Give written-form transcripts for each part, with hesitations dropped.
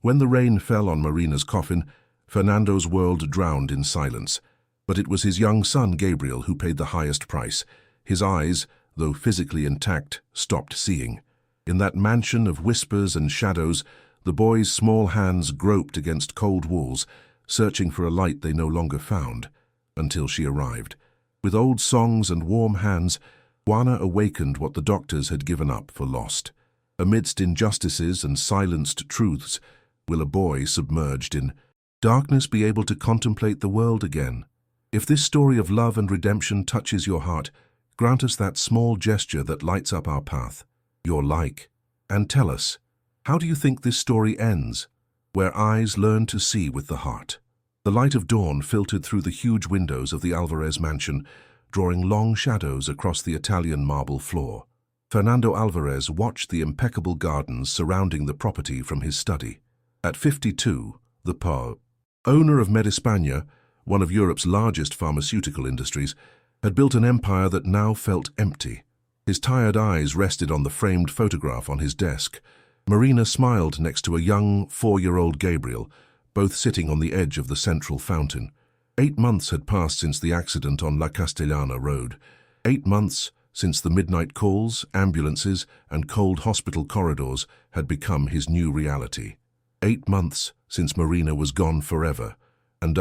When the rain fell on Marina's coffin, Fernando's world drowned in silence. But it was his young son, Gabriel, who paid the highest price. His eyes, though physically intact, stopped seeing. In that mansion of whispers and shadows, the boy's small hands groped against cold walls, searching for a light they no longer found, until she arrived. With old songs and warm hands, Juana awakened what the doctors had given up for lost. Amidst injustices and silenced truths, will a boy submerged in darkness be able to contemplate the world again? If this story of love and redemption touches your heart, grant us that small gesture that lights up our path, your like, and tell us, how do you think this story ends, where eyes learn to see with the heart? The light of dawn filtered through the huge windows of the Alvarez mansion, drawing long shadows across the Italian marble floor. Fernando Alvarez watched the impeccable gardens surrounding the property from his study. At 52, the owner of Medispaña, one of Europe's largest pharmaceutical industries, had built an empire that now felt empty. His tired eyes rested on the framed photograph on his desk. Marina smiled next to a young 4-year-old Gabriel, both sitting on the edge of the central fountain. 8 months had passed since the accident on La Castellana Road. 8 months since the midnight calls, ambulances, and cold hospital corridors had become his new reality. 8 months since Marina was gone forever. And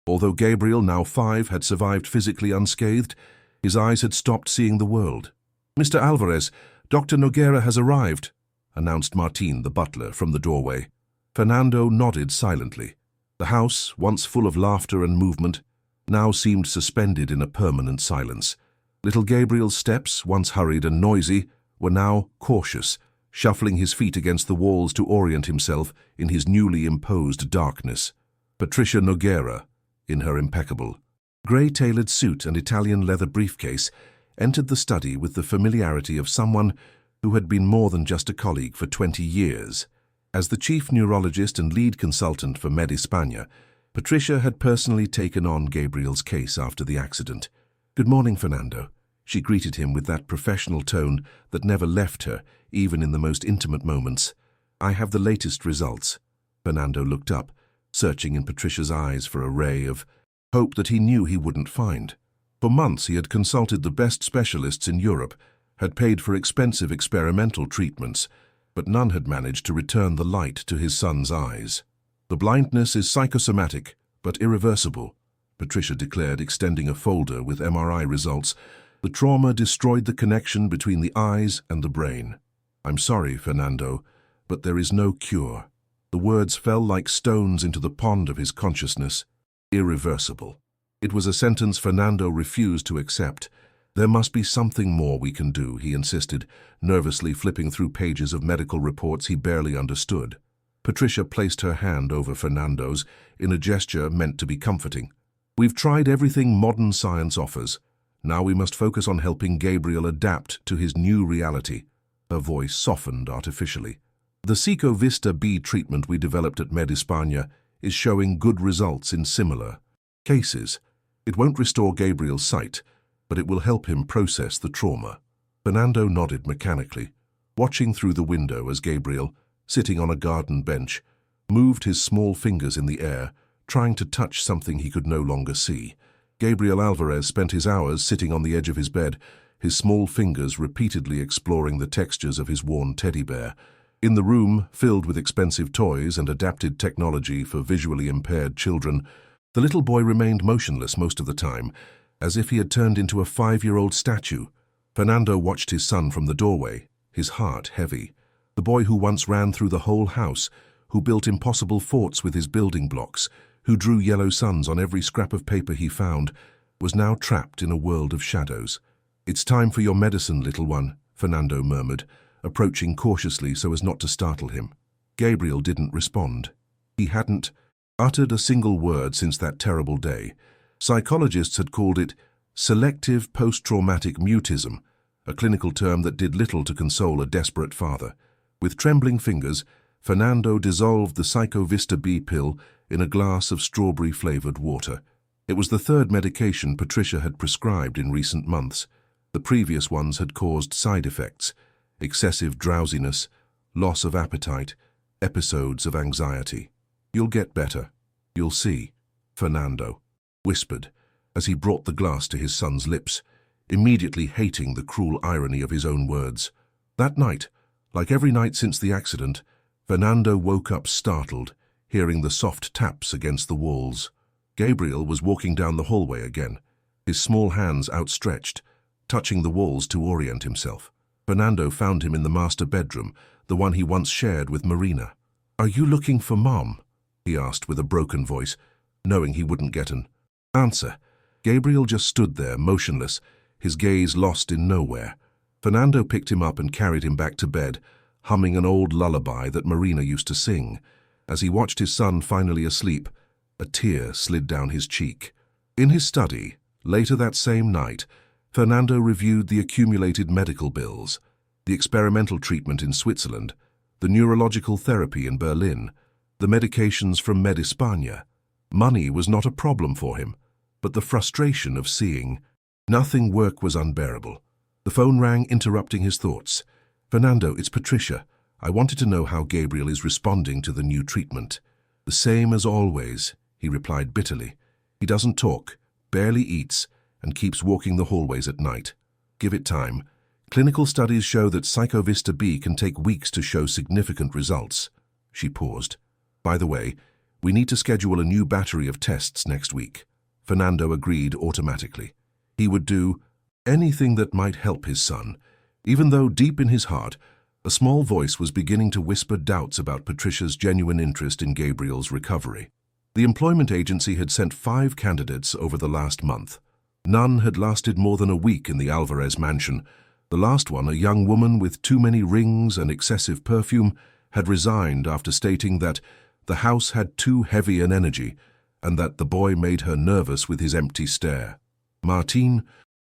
although Gabriel, now 5, had survived physically unscathed, his eyes had stopped seeing the world. "Mr. Alvarez, Dr. Noguera has arrived," announced Martín, the butler, from the doorway. Fernando nodded silently. The house, once full of laughter and movement, now seemed suspended in a permanent silence. Little Gabriel's steps, once hurried and noisy, were now cautious, shuffling his feet against the walls to orient himself in his newly imposed darkness. Patricia Noguera, in her impeccable grey-tailored suit and Italian leather briefcase, entered the study with the familiarity of someone who had been more than just a colleague for 20 years. As the chief neurologist and lead consultant for Medispaña, Patricia had personally taken on Gabriel's case after the accident. "Good morning, Fernando." She greeted him with that professional tone that never left her, even in the most intimate moments. "I have the latest results." Fernando looked up, searching in Patricia's eyes for a ray of hope that he knew he wouldn't find. For months he had consulted the best specialists in Europe, had paid for expensive experimental treatments, but none had managed to return the light to his son's eyes. "The blindness is psychosomatic, but irreversible," Patricia declared, extending a folder with MRI results. "The trauma destroyed the connection between the eyes and the brain. I'm sorry, Fernando, but there is no cure." The words fell like stones into the pond of his consciousness. Irreversible. It was a sentence Fernando refused to accept. "There must be something more we can do," he insisted, nervously flipping through pages of medical reports he barely understood. Patricia placed her hand over Fernando's in a gesture meant to be comforting. "We've tried everything modern science offers. Now we must focus on helping Gabriel adapt to his new reality." Her voice softened artificially. "The Seco Vista B treatment we developed at Medispaña is showing good results in similar cases. It won't restore Gabriel's sight, but it will help him process the trauma." Fernando nodded mechanically, watching through the window as Gabriel, sitting on a garden bench, moved his small fingers in the air, trying to touch something he could no longer see. Gabriel Alvarez spent his hours sitting on the edge of his bed, his small fingers repeatedly exploring the textures of his worn teddy bear. In the room, filled with expensive toys and adapted technology for visually impaired children, the little boy remained motionless most of the time, as if he had turned into a 5-year-old statue. Fernando watched his son from the doorway, his heart heavy. The boy who once ran through the whole house, who built impossible forts with his building blocks, who drew yellow suns on every scrap of paper he found, was now trapped in a world of shadows. "It's time for your medicine, little one," Fernando murmured, approaching cautiously so as not to startle him. Gabriel didn't respond. He hadn't uttered a single word since that terrible day. Psychologists had called it selective post-traumatic mutism, a clinical term that did little to console a desperate father. With trembling fingers, Fernando dissolved the Psycho Vista B pill in a glass of strawberry-flavored water. It was the third medication Patricia had prescribed in recent months. The previous ones had caused side effects: excessive drowsiness, loss of appetite, episodes of anxiety. You'll get better. You'll see, Fernando whispered as he brought the glass to his son's lips, immediately hating the cruel irony of his own words. That night, like every night since the accident, Fernando woke up startled, hearing the soft taps against the walls. Gabriel was walking down the hallway again, his small hands outstretched, touching the walls to orient himself. Fernando found him in the master bedroom, the one he once shared with Marina. "Are you looking for Mom?" he asked with a broken voice, knowing he wouldn't get an answer. Gabriel just stood there, motionless, his gaze lost in nowhere. Fernando picked him up and carried him back to bed, humming an old lullaby that Marina used to sing. As he watched his son finally asleep, a tear slid down his cheek. In his study, later that same night, Fernando reviewed the accumulated medical bills, the experimental treatment in Switzerland, the neurological therapy in Berlin, the medications from Medispaña. Money was not a problem for him, but the frustration of seeing nothing work was unbearable. The phone rang, interrupting his thoughts. "Fernando, it's Patricia. I wanted to know how Gabriel is responding to the new treatment." "The same as always," he replied bitterly. "He doesn't talk, barely eats, and keeps walking the hallways at night. Give it time. Clinical studies show that Psychovista B can take weeks to show significant results." She paused. "By the way, we need to schedule a new battery of tests next week." Fernando agreed automatically. He would do anything that might help his son, even though deep in his heart, a small voice was beginning to whisper doubts about Patricia's genuine interest in Gabriel's recovery. The employment agency had sent 5 candidates over the last month. None had lasted more than a week in the Alvarez mansion. The last one, a young woman with too many rings and excessive perfume, had resigned after stating that the house had too heavy an energy and that the boy made her nervous with his empty stare. Martín,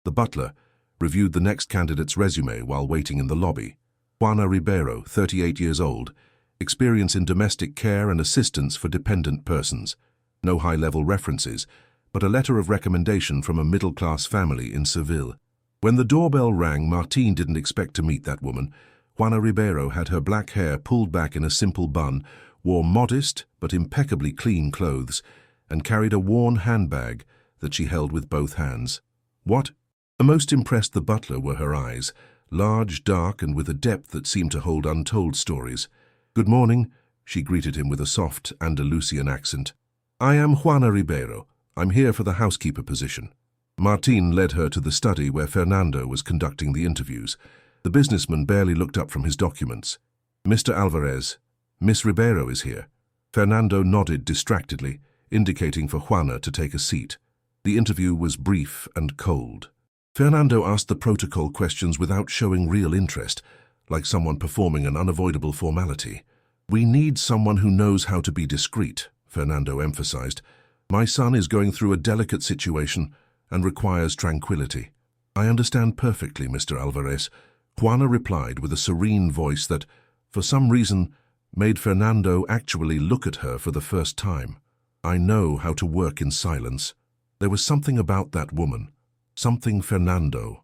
the butler, reviewed the next candidate's resume while waiting in the lobby. Juana Ribeiro, 38 years old, experience in domestic care and assistance for dependent persons. No high-level references, but a letter of recommendation from a middle-class family in Seville. When the doorbell rang, Martín didn't expect to meet that woman. Juana Ribeiro had her black hair pulled back in a simple bun, wore modest but impeccably clean clothes, and carried a worn handbag that she held with both hands. What most impressed the butler were her eyes, large, dark, and with a depth that seemed to hold untold stories. "Good morning," she greeted him with a soft Andalusian accent. "I am Juana Ribeiro. I'm here for the housekeeper position." Martín led her to the study where Fernando was conducting the interviews. The businessman barely looked up from his documents. "Mr. Alvarez, Miss Ribeiro is here." Fernando nodded distractedly, indicating for Juana to take a seat. The interview was brief and cold. Fernando asked the protocol questions without showing real interest, like someone performing an unavoidable formality. "We need someone who knows how to be discreet," Fernando emphasized. "My son is going through a delicate situation and requires tranquility." "I understand perfectly, Mr. Alvarez," Juana replied with a serene voice that, for some reason, made Fernando actually look at her for the first time. "I know how to work in silence." There was something about that woman, something Fernando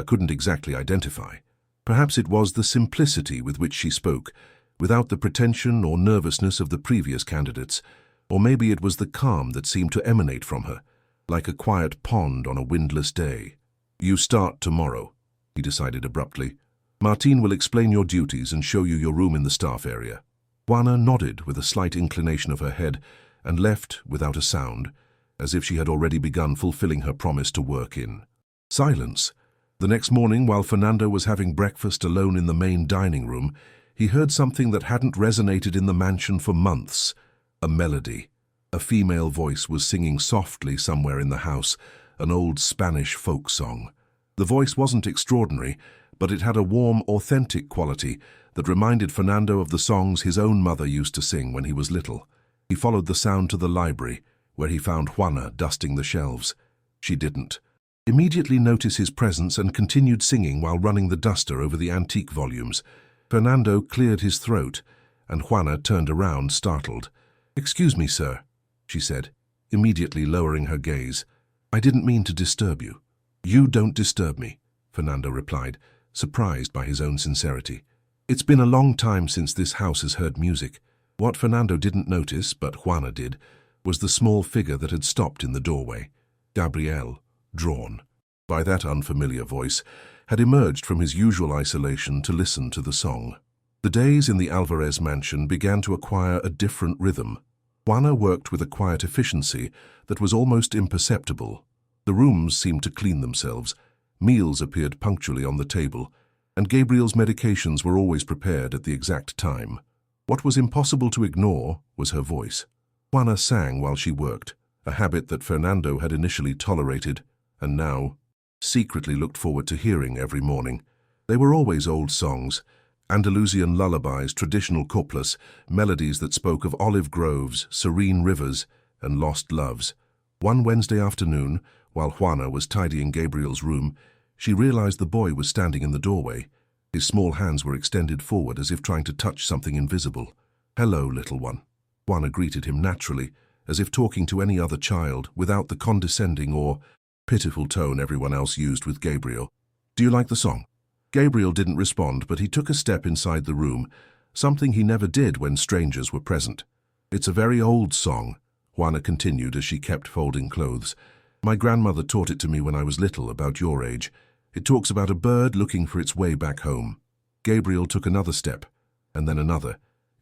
couldn't exactly identify. Perhaps it was the simplicity with which she spoke, without the pretension or nervousness of the previous candidates, or maybe it was the calm that seemed to emanate from her, like a quiet pond on a windless day. "You start tomorrow," he decided abruptly. "Martín will explain your duties and show you your room in the staff area." Juana nodded with a slight inclination of her head and left without a sound, as if she had already begun fulfilling her promise to work in silence. The next morning, while Fernando was having breakfast alone in the main dining room, he heard something that hadn't resonated in the mansion for months. A melody. A female voice was singing softly somewhere in the house, an old Spanish folk song. The voice wasn't extraordinary, but it had a warm, authentic quality that reminded Fernando of the songs his own mother used to sing when he was little. He followed the sound to the library, where he found Juana dusting the shelves. She didn't immediately notice his presence and continued singing while running the duster over the antique volumes. Fernando cleared his throat, and Juana turned around, startled. "Excuse me, sir," she said, immediately lowering her gaze. "I didn't mean to disturb you." "You don't disturb me," Fernando replied, surprised by his own sincerity. "It's been a long time since this house has heard music. What Fernando didn't notice, but Juana did, was the small figure that had stopped in the doorway. Gabriel, drawn by that unfamiliar voice, had emerged from his usual isolation to listen to the song. The days in the Alvarez mansion began to acquire a different rhythm. Juana worked with a quiet efficiency that was almost imperceptible. The rooms seemed to clean themselves, meals appeared punctually on the table, and Gabriel's medications were always prepared at the exact time. What was impossible to ignore was her voice. Juana sang while she worked, a habit that Fernando had initially tolerated and now secretly looked forward to hearing every morning. They were always old songs, Andalusian lullabies, traditional couplets, melodies that spoke of olive groves, serene rivers, and lost loves. One Wednesday afternoon, while Juana was tidying Gabriel's room, she realized the boy was standing in the doorway. His small hands were extended forward as if trying to touch something invisible. "Hello, little one." Juana greeted him naturally, as if talking to any other child, without the condescending or pitiful tone everyone else used with Gabriel. "Do you like the song?" Gabriel didn't respond, but he took a step inside the room, something he never did when strangers were present. "It's a very old song," Juana continued as she kept folding clothes. "My grandmother taught it to me when I was little, about your age. It talks about a bird looking for its way back home." Gabriel took another step, and then another,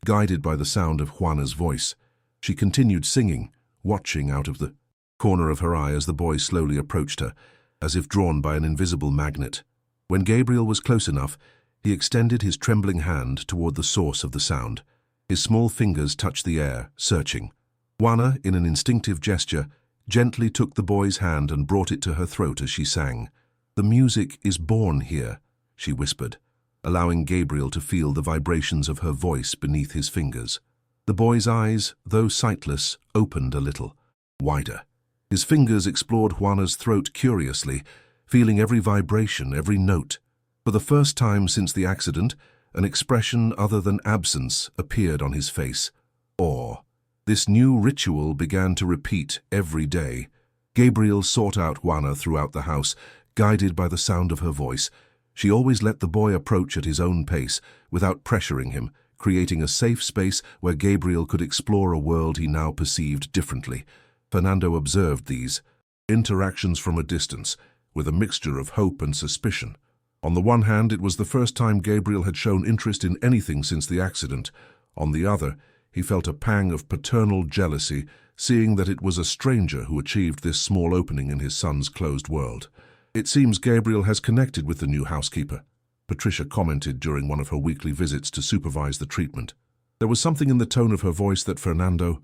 guided by the sound of Juana's voice. She continued singing, watching out of the corner of her eye as the boy slowly approached her, as if drawn by an invisible magnet. When Gabriel was close enough, he extended his trembling hand toward the source of the sound. His small fingers touched the air, searching. Juana, in an instinctive gesture, gently took the boy's hand and brought it to her throat as she sang. "The music is born here," she whispered, allowing Gabriel to feel the vibrations of her voice beneath his fingers. The boy's eyes, though sightless, opened a little, wider. His fingers explored Juana's throat curiously, feeling every vibration, every note. For the first time since the accident, an expression other than absence appeared on his face. Awe. This new ritual began to repeat every day. Gabriel sought out Juana throughout the house, guided by the sound of her voice. She always let the boy approach at his own pace, without pressuring him, creating a safe space where Gabriel could explore a world he now perceived differently. Fernando observed these interactions from a distance, with a mixture of hope and suspicion. On the one hand, it was the first time Gabriel had shown interest in anything since the accident. On the other, he felt a pang of paternal jealousy, seeing that it was a stranger who achieved this small opening in his son's closed world. "It seems Gabriel has connected with the new housekeeper," Patricia commented during one of her weekly visits to supervise the treatment. There was something in the tone of her voice that Fernando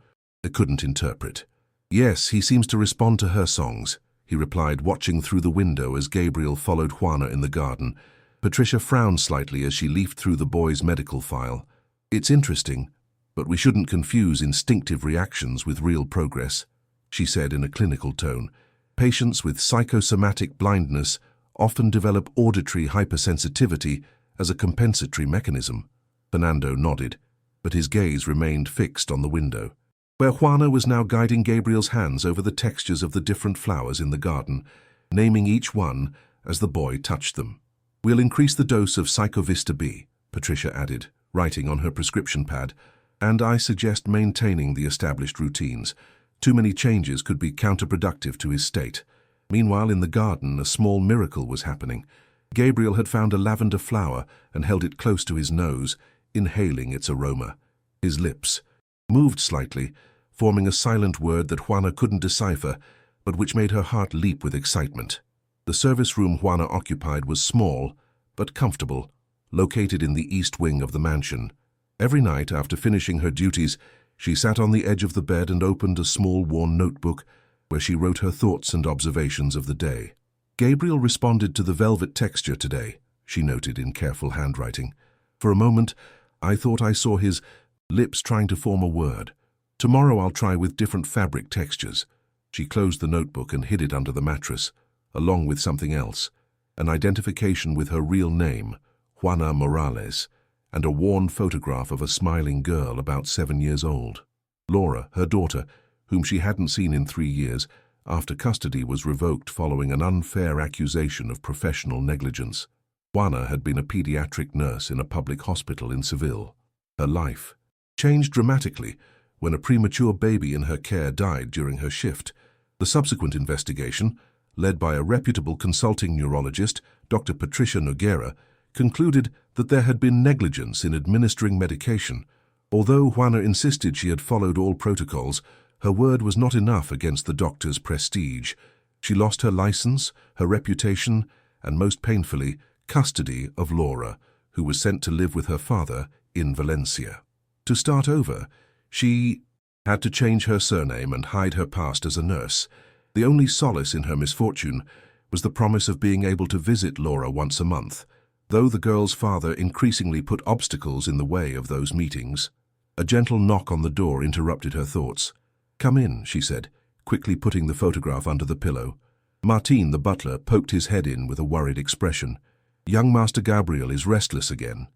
couldn't interpret. "Yes, he seems to respond to her songs," he replied, watching through the window as Gabriel followed Juana in the garden. Patricia frowned slightly as she leafed through the boy's medical file. "It's interesting, but we shouldn't confuse instinctive reactions with real progress," she said in a clinical tone. "Patients with psychosomatic blindness often develop auditory hypersensitivity as a compensatory mechanism." Fernando nodded, but his gaze remained fixed on the window, where Juana was now guiding Gabriel's hands over the textures of the different flowers in the garden, naming each one as the boy touched them. "We'll increase the dose of Psychovista B," Patricia added, writing on her prescription pad, "and I suggest maintaining the established routines. Too many changes could be counterproductive to his state." Meanwhile, in the garden, a small miracle was happening. Gabriel had found a lavender flower and held it close to his nose, inhaling its aroma. His lips moved slightly, forming a silent word that Juana couldn't decipher, but which made her heart leap with excitement. The service room Juana occupied was small, but comfortable, located in the east wing of the mansion. Every night, after finishing her duties, she sat on the edge of the bed and opened a small worn notebook where she wrote her thoughts and observations of the day. "Gabriel responded to the velvet texture today," she noted in careful handwriting. "For a moment, I thought I saw his lips trying to form a word. Tomorrow I'll try with different fabric textures." She closed the notebook and hid it under the mattress, along with something else, an identification with her real name, Juana Morales, and a worn photograph of a smiling girl about 7 years old. Laura, her daughter, whom she hadn't seen in 3 years, after custody was revoked following an unfair accusation of professional negligence. Juana had been a pediatric nurse in a public hospital in Seville. Her life changed dramatically when a premature baby in her care died during her shift. The subsequent investigation, led by a reputable consulting neurologist, Dr. Patricia Noguera, concluded that there had been negligence in administering medication. Although Juana insisted she had followed all protocols, her word was not enough against the doctor's prestige. She lost her license, her reputation, and most painfully, custody of Laura, who was sent to live with her father in Valencia. To start over, she had to change her surname and hide her past as a nurse. The only solace in her misfortune was the promise of being able to visit Laura once a month, though the girl's father increasingly put obstacles in the way of those meetings. A gentle knock on the door interrupted her thoughts. "Come in," she said, quickly putting the photograph under the pillow. Martin, the butler, poked his head in with a worried expression. "Young Master Gabriel is restless again.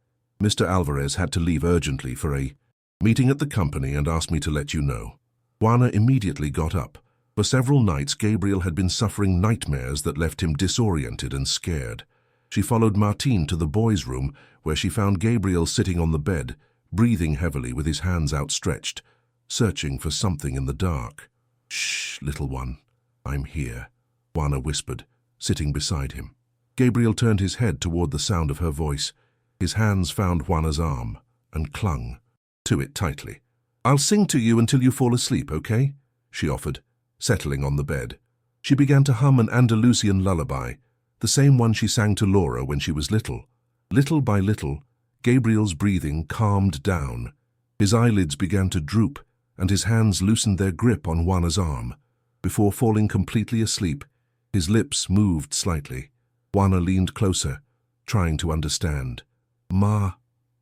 Mr. Alvarez had to leave urgently for a meeting at the company and asked me to let you know." Juana immediately got up. For several nights, Gabriel had been suffering nightmares that left him disoriented and scared. She followed Martin to the boys' room, where she found Gabriel sitting on the bed, breathing heavily with his hands outstretched, searching for something in the dark. "Shh, little one, I'm here," Juana whispered, sitting beside him. Gabriel turned his head toward the sound of her voice. His hands found Juana's arm and clung to it tightly. "I'll sing to you until you fall asleep, okay?" she offered, settling on the bed. She began to hum an Andalusian lullaby, the same one she sang to Laura when she was little. Little by little, Gabriel's breathing calmed down. His eyelids began to droop, and his hands loosened their grip on Juana's arm. Before falling completely asleep, his lips moved slightly. Juana leaned closer, trying to understand. "Ma,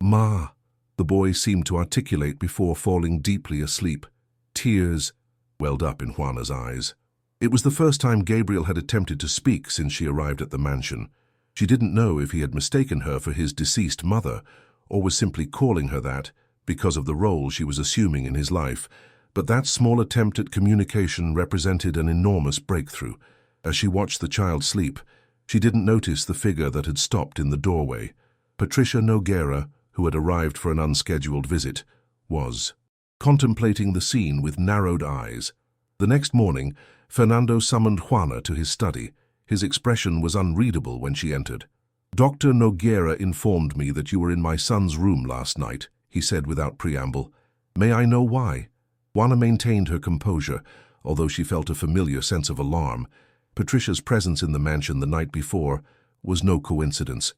Ma," the boy seemed to articulate before falling deeply asleep. Tears welled up in Juana's eyes. It was the first time Gabriel had attempted to speak since she arrived at the mansion. She didn't know if he had mistaken her for his deceased mother, or was simply calling her that because of the role she was assuming in his life, but that small attempt at communication represented an enormous breakthrough. As she watched the child sleep, she didn't notice the figure that had stopped in the doorway. Patricia Noguera, who had arrived for an unscheduled visit, was contemplating the scene with narrowed eyes. The next morning, Fernando summoned Juana to his study. His expression was unreadable when she entered. "Dr. Noguera informed me that you were in my son's room last night," he said without preamble. "May I know why?" Juana maintained her composure, although she felt a familiar sense of alarm. Patricia's presence in the mansion the night before was no coincidence.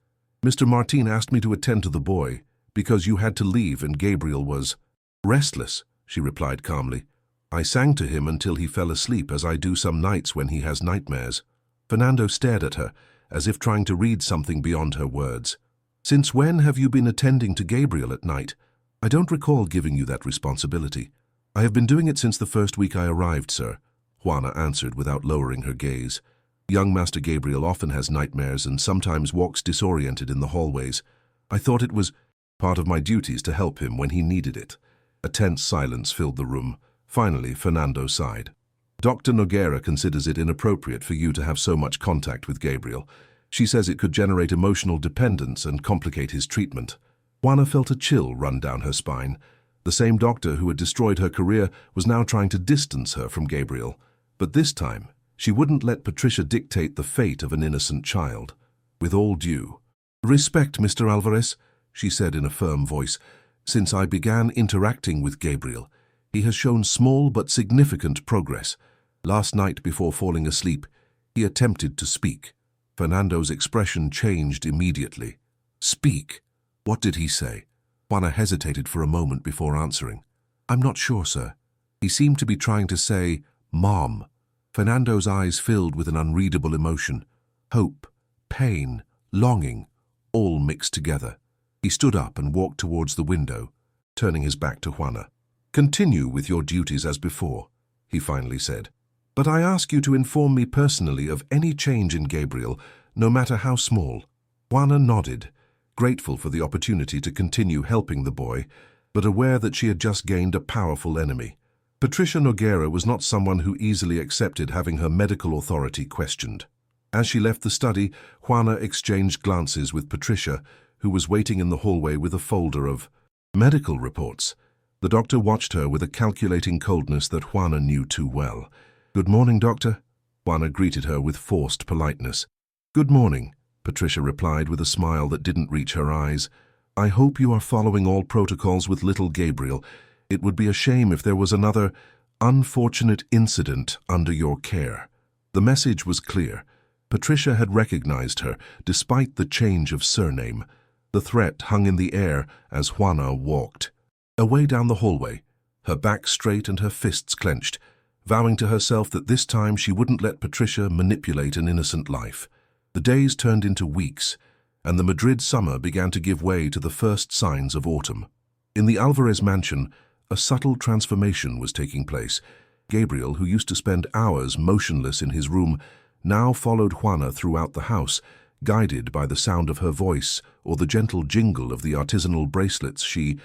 "Mr. Martin asked me to attend to the boy, because you had to leave and Gabriel was restless," she replied calmly. "I sang to him until he fell asleep, as I do some nights when he has nightmares." Fernando stared at her, as if trying to read something beyond her words. "Since when have you been attending to Gabriel at night?" "I don't recall giving you that responsibility." "I have been doing it since the first week I arrived, sir," Juana answered without lowering her gaze. "Young Master Gabriel often has nightmares and sometimes walks disoriented in the hallways. I thought it was part of my duties to help him when he needed it." A tense silence filled the room. Finally, Fernando sighed. "Dr. Noguera considers it inappropriate for you to have so much contact with Gabriel. She says it could generate emotional dependence and complicate his treatment." Juana felt a chill run down her spine. The same doctor who had destroyed her career was now trying to distance her from Gabriel. But this time, she wouldn't let Patricia dictate the fate of an innocent child. With all due respect, Mr. Alvarez, she said in a firm voice, "since I began interacting with Gabriel, he has shown small but significant progress. Last night, before falling asleep, he attempted to speak." Fernando's expression changed immediately. "Speak? What did he say?" Juana hesitated for a moment before answering. "I'm not sure, sir. He seemed to be trying to say, 'Mom.'" Fernando's eyes filled with an unreadable emotion. Hope, pain, longing, all mixed together. He stood up and walked towards the window, turning his back to Juana. "Continue with your duties as before," he finally said. "But I ask you to inform me personally of any change in Gabriel, no matter how small." Juana nodded, grateful for the opportunity to continue helping the boy, but aware that she had just gained a powerful enemy. Patricia Noguera was not someone who easily accepted having her medical authority questioned. As she left the study, Juana exchanged glances with Patricia, who was waiting in the hallway with a folder of medical reports. The doctor watched her with a calculating coldness that Juana knew too well. "Good morning, doctor." Juana greeted her with forced politeness. "Good morning," Patricia replied with a smile that didn't reach her eyes. "I hope you are following all protocols with little Gabriel. It would be a shame if there was another unfortunate incident under your care." The message was clear. Patricia had recognized her, despite the change of surname. The threat hung in the air as Juana walked away down the hallway, her back straight and her fists clenched, vowing to herself that this time she wouldn't let Patricia manipulate an innocent life. The days turned into weeks, and the Madrid summer began to give way to the first signs of autumn. In the Alvarez mansion, a subtle transformation was taking place. Gabriel, who used to spend hours motionless in his room, now followed Juana throughout the house, guided by the sound of her voice or the gentle jingle of the artisanal bracelets she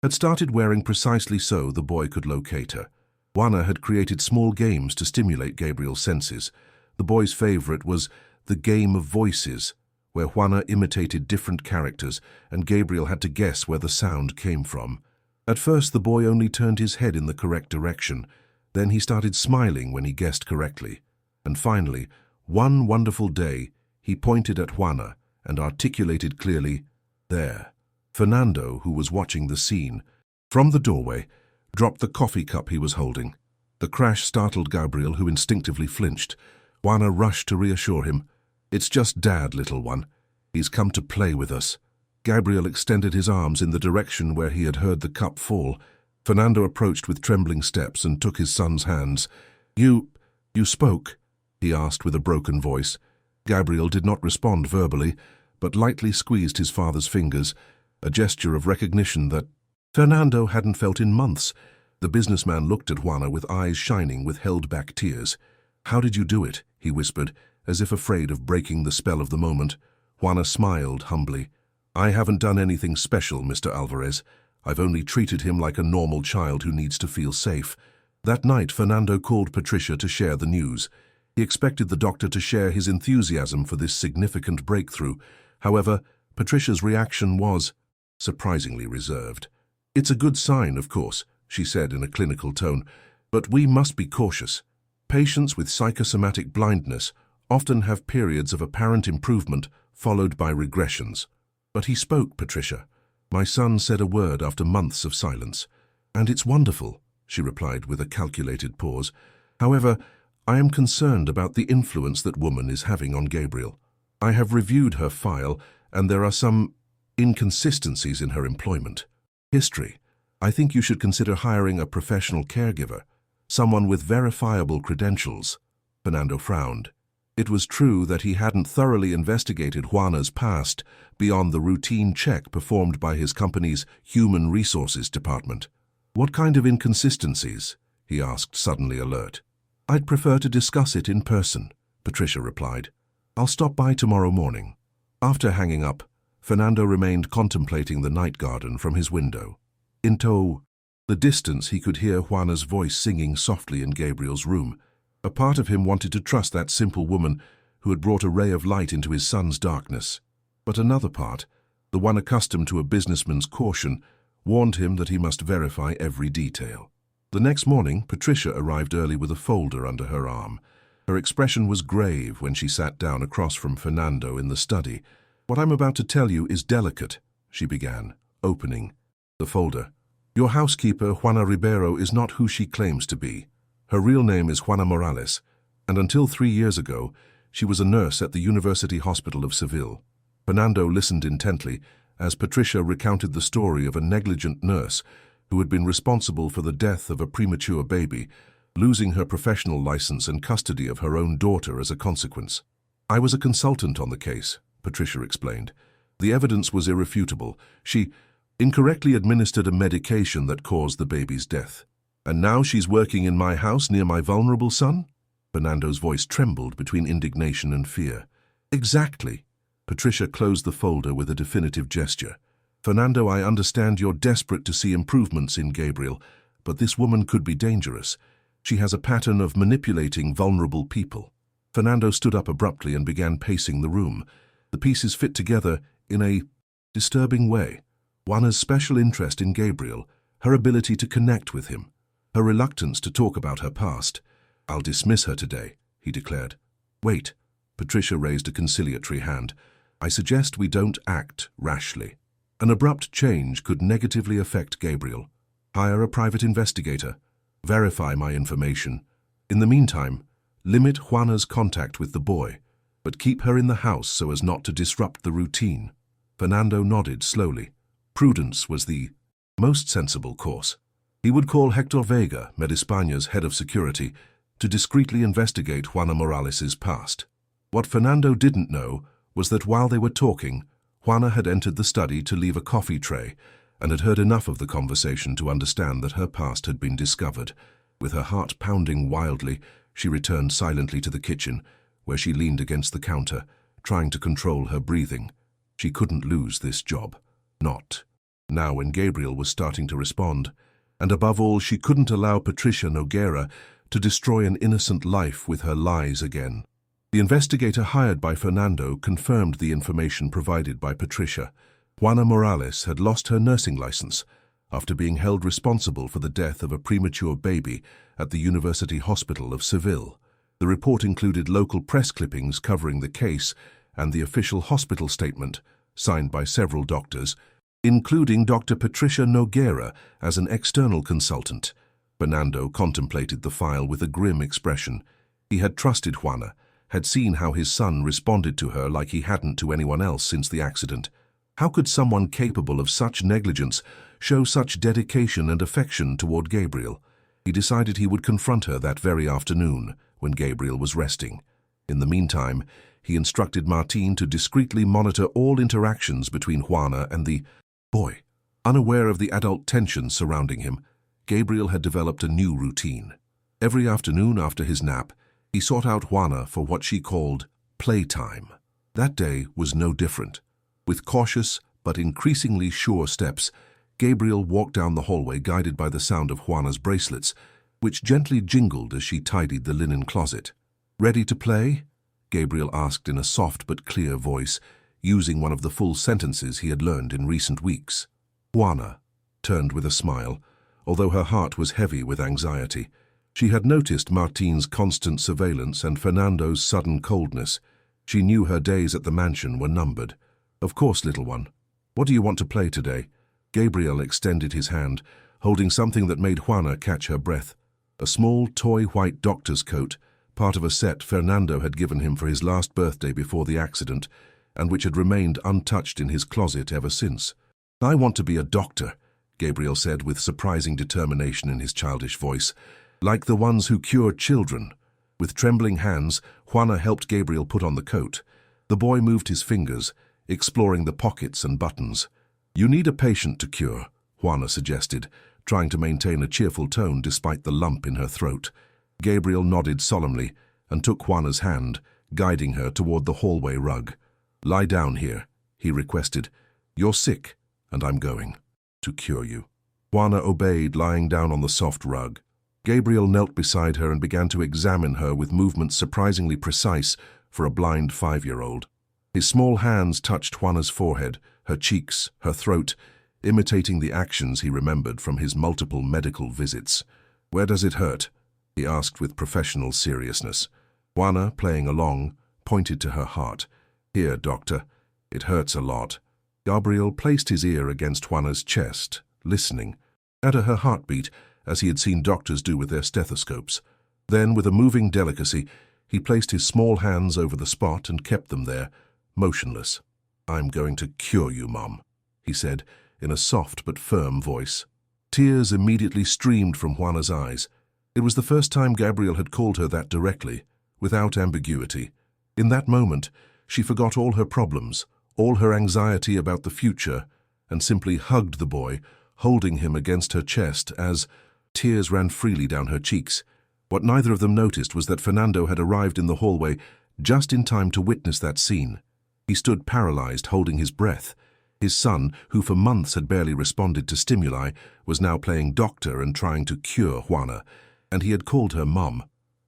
had started wearing precisely so the boy could locate her. Juana had created small games to stimulate Gabriel's senses. The boy's favorite was the game of voices, where Juana imitated different characters and Gabriel had to guess where the sound came from. At first, the boy only turned his head in the correct direction. Then he started smiling when he guessed correctly. And finally, one wonderful day, he pointed at Juana and articulated clearly, "There." Fernando, who was watching the scene from the doorway, dropped the coffee cup he was holding. The crash startled Gabriel, who instinctively flinched. Juana rushed to reassure him. "It's just Dad, little one. He's come to play with us." Gabriel extended his arms in the direction where he had heard the cup fall. Fernando approached with trembling steps and took his son's hands. You spoke?" he asked with a broken voice. Gabriel did not respond verbally, but lightly squeezed his father's fingers, a gesture of recognition that Fernando hadn't felt in months. The businessman looked at Juana with eyes shining with held-back tears. "How did you do it?" he whispered, as if afraid of breaking the spell of the moment. Juana smiled humbly. "I haven't done anything special, Mr. Alvarez. I've only treated him like a normal child who needs to feel safe." That night, Fernando called Patricia to share the news. He expected the doctor to share his enthusiasm for this significant breakthrough. However, Patricia's reaction was surprisingly reserved. "It's a good sign, of course," she said in a clinical tone, "but we must be cautious. Patients with psychosomatic blindness often have periods of apparent improvement followed by regressions." "But he spoke, Patricia. My son said a word after months of silence." "And it's wonderful," she replied with a calculated pause. "However, I am concerned about the influence that woman is having on Gabriel. I have reviewed her file, and there are some inconsistencies in her employment history. I think you should consider hiring a professional caregiver, someone with verifiable credentials." Fernando frowned. It was true that he hadn't thoroughly investigated Juana's past beyond the routine check performed by his company's human resources department. "What kind of inconsistencies?" he asked, suddenly alert. "I'd prefer to discuss it in person," Patricia replied. "I'll stop by tomorrow morning." After hanging up, Fernando remained contemplating the night garden from his window. Into the distance, he could hear Juana's voice singing softly in Gabriel's room. A part of him wanted to trust that simple woman who had brought a ray of light into his son's darkness. But another part, the one accustomed to a businessman's caution, warned him that he must verify every detail. The next morning, Patricia arrived early with a folder under her arm. Her expression was grave when she sat down across from Fernando in the study. "What I'm about to tell you is delicate," she began, opening the folder. "Your housekeeper, Juana Ribeiro, is not who she claims to be. Her real name is Juana Morales, and until 3 years ago, she was a nurse at the University Hospital of Seville." Fernando listened intently as Patricia recounted the story of a negligent nurse who had been responsible for the death of a premature baby, losing her professional license and custody of her own daughter as a consequence. "I was a consultant on the case," Patricia explained. "The evidence was irrefutable. She incorrectly administered a medication that caused the baby's death. And now she's working in my house near my vulnerable son?" Fernando's voice trembled between indignation and fear. "Exactly." Patricia closed the folder with a definitive gesture. "Fernando, I understand you're desperate to see improvements in Gabriel, but this woman could be dangerous. She has a pattern of manipulating vulnerable people." Fernando stood up abruptly and began pacing the room. The pieces fit together in a disturbing way. Juana's special interest in Gabriel, her ability to connect with him, her reluctance to talk about her past. "I'll dismiss her today," he declared. "Wait," Patricia raised a conciliatory hand. "I suggest we don't act rashly. An abrupt change could negatively affect Gabriel. Hire a private investigator. Verify my information. In the meantime, limit Juana's contact with the boy, but keep her in the house so as not to disrupt the routine." Fernando nodded slowly. Prudence was the most sensible course. He would call Hector Vega, Medispaña's head of security, to discreetly investigate Juana Morales' past. What Fernando didn't know was that while they were talking, Juana had entered the study to leave a coffee tray and had heard enough of the conversation to understand that her past had been discovered. With her heart pounding wildly, she returned silently to the kitchen, where she leaned against the counter, trying to control her breathing. She couldn't lose this job. Not now when Gabriel was starting to respond. And above all, she couldn't allow Patricia Noguera to destroy an innocent life with her lies again. The investigator hired by Fernando confirmed the information provided by Patricia. Juana Morales had lost her nursing license after being held responsible for the death of a premature baby at the University Hospital of Seville. The report included local press clippings covering the case and the official hospital statement, signed by several doctors, including Dr. Patricia Noguera as an external consultant. Fernando contemplated the file with a grim expression. He had trusted Juana, had seen how his son responded to her like he hadn't to anyone else since the accident. How could someone capable of such negligence show such dedication and affection toward Gabriel? He decided he would confront her that very afternoon when Gabriel was resting. In the meantime, he instructed Martín to discreetly monitor all interactions between Juana and the boy. Unaware of the adult tension surrounding him, Gabriel had developed a new routine. Every afternoon after his nap, he sought out Juana for what she called playtime. That day was no different. With cautious but increasingly sure steps, Gabriel walked down the hallway guided by the sound of Juana's bracelets, which gently jingled as she tidied the linen closet. "Ready to play?" Gabriel asked in a soft but clear voice, using one of the full sentences he had learned in recent weeks. Juana turned with a smile, although her heart was heavy with anxiety. She had noticed Martín's constant surveillance and Fernando's sudden coldness. She knew her days at the mansion were numbered. "Of course, little one. What do you want to play today?" Gabriel extended his hand, holding something that made Juana catch her breath. A small toy white doctor's coat, part of a set Fernando had given him for his last birthday before the accident, and which had remained untouched in his closet ever since. "I want to be a doctor," Gabriel said with surprising determination in his childish voice, "like the ones who cure children." With trembling hands, Juana helped Gabriel put on the coat. The boy moved his fingers, exploring the pockets and buttons. "You need a patient to cure," Juana suggested, trying to maintain a cheerful tone despite the lump in her throat. Gabriel nodded solemnly and took Juana's hand, guiding her toward the hallway rug. "Lie down here," he requested. "You're sick, and I'm going to cure you." Juana obeyed, lying down on the soft rug. Gabriel knelt beside her and began to examine her with movements surprisingly precise for a blind 5-year-old. His small hands touched Juana's forehead, her cheeks, her throat, imitating the actions he remembered from his multiple medical visits. "Where does it hurt?" he asked with professional seriousness. Juana, playing along, pointed to her heart. "Here, doctor. It hurts a lot." Gabriel placed his ear against Juana's chest, listening, at her heartbeat, as he had seen doctors do with their stethoscopes. Then, with a moving delicacy, he placed his small hands over the spot and kept them there, motionless. "I'm going to cure you, Mom," he said, in a soft but firm voice. Tears immediately streamed from Juana's eyes. It was the first time Gabriel had called her that directly, without ambiguity. In that moment, she forgot all her problems, all her anxiety about the future, and simply hugged the boy, holding him against her chest as tears ran freely down her cheeks. What neither of them noticed was that Fernando had arrived in the hallway just in time to witness that scene. He stood paralyzed, holding his breath. His son, who for months had barely responded to stimuli, was now playing doctor and trying to cure Juana, and he had called her Mom.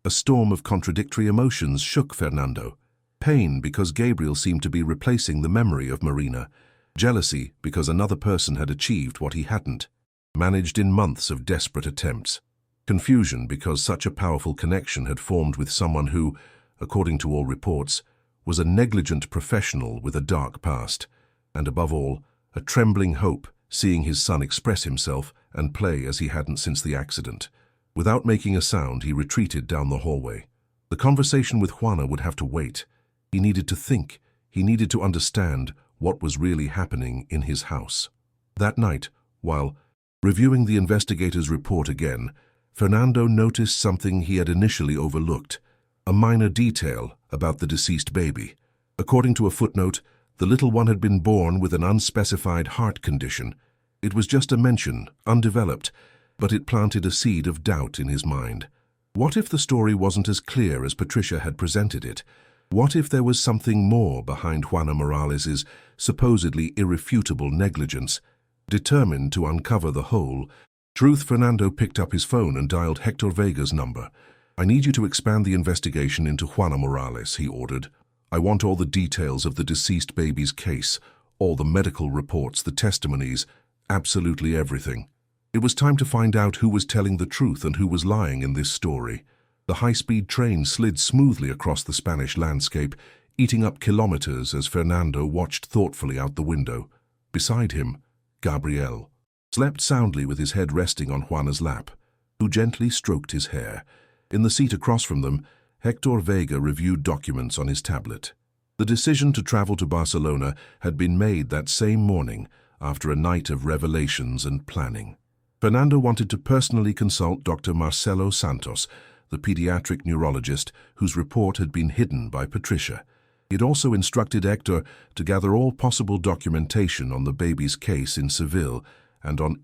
A storm of contradictory emotions shook Fernando. Pain because Gabriel seemed to be replacing the memory of Marina. Jealousy because another person had achieved what he hadn't. managed in months of desperate attempts. Confusion because such a powerful connection had formed with someone who, according to all reports, was a negligent professional with a dark past, and above all, a trembling hope seeing his son express himself and play as he hadn't since the accident. Without making a sound, he retreated down the hallway. The conversation with Juana would have to wait. He needed to think. He needed to understand what was really happening in his house. That night, while reviewing the investigator's report again, Fernando noticed something he had initially overlooked, a minor detail about the deceased baby. According to a footnote, the little one had been born with an unspecified heart condition. It was just a mention, undeveloped, but it planted a seed of doubt in his mind. What if the story wasn't as clear as Patricia had presented it? What if there was something more behind Juana Morales's supposedly irrefutable negligence? Determined to uncover the whole truth, Fernando picked up his phone and dialed Hector Vega's number. "I need you to expand the investigation into Juana Morales," he ordered. "I want all the details of the deceased baby's case, all the medical reports, the testimonies, absolutely everything." It was time to find out who was telling the truth and who was lying in this story. The high-speed train slid smoothly across the Spanish landscape, eating up kilometers as Fernando watched thoughtfully out the window. Beside him, Gabriel slept soundly with his head resting on Juana's lap, who gently stroked his hair. In the seat across from them, Hector Vega reviewed documents on his tablet. The decision to travel to Barcelona had been made that same morning after a night of revelations and planning. Fernando wanted to personally consult Dr. Marcelo Santos, the pediatric neurologist whose report had been hidden by Patricia. He had also instructed Hector to gather all possible documentation on the baby's case in Seville and on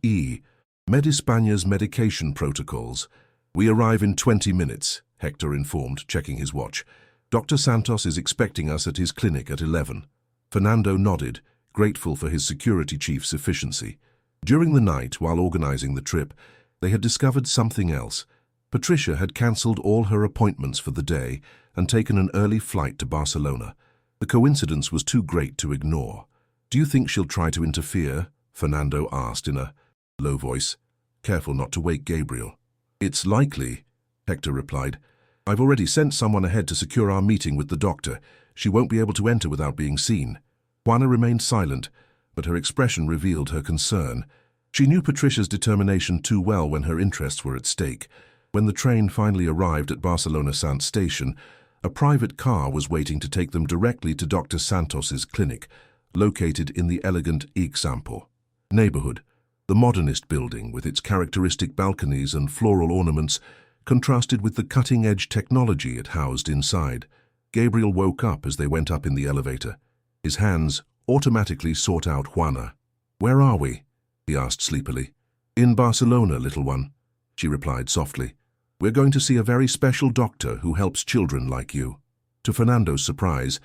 Medispaña's medication protocols. "We arrive in 20 minutes, Hector informed, checking his watch. "Dr. Santos is expecting us at his clinic at 11. Fernando nodded, grateful for his security chief's efficiency. During the night, while organizing the trip, they had discovered something else. Patricia had cancelled all her appointments for the day and taken an early flight to Barcelona. The coincidence was too great to ignore. "Do you think she'll try to interfere?" Fernando asked in a low voice, careful not to wake Gabriel. "It's likely," Hector replied. "I've already sent someone ahead to secure our meeting with the doctor. She won't be able to enter without being seen." Juana remained silent, but her expression revealed her concern. She knew Patricia's determination too well when her interests were at stake. When the train finally arrived at Barcelona Sant station, a private car was waiting to take them directly to Dr. Santos's clinic, located in the elegant Eixample neighborhood. The modernist building, with its characteristic balconies and floral ornaments, contrasted with the cutting-edge technology it housed inside. Gabriel woke up as they went up in the elevator. His hands automatically sought out Juana. "Where are we?" he asked sleepily. "In Barcelona, little one," she replied softly. "We're going to see a very special doctor who helps children like you." To Fernando's surprise,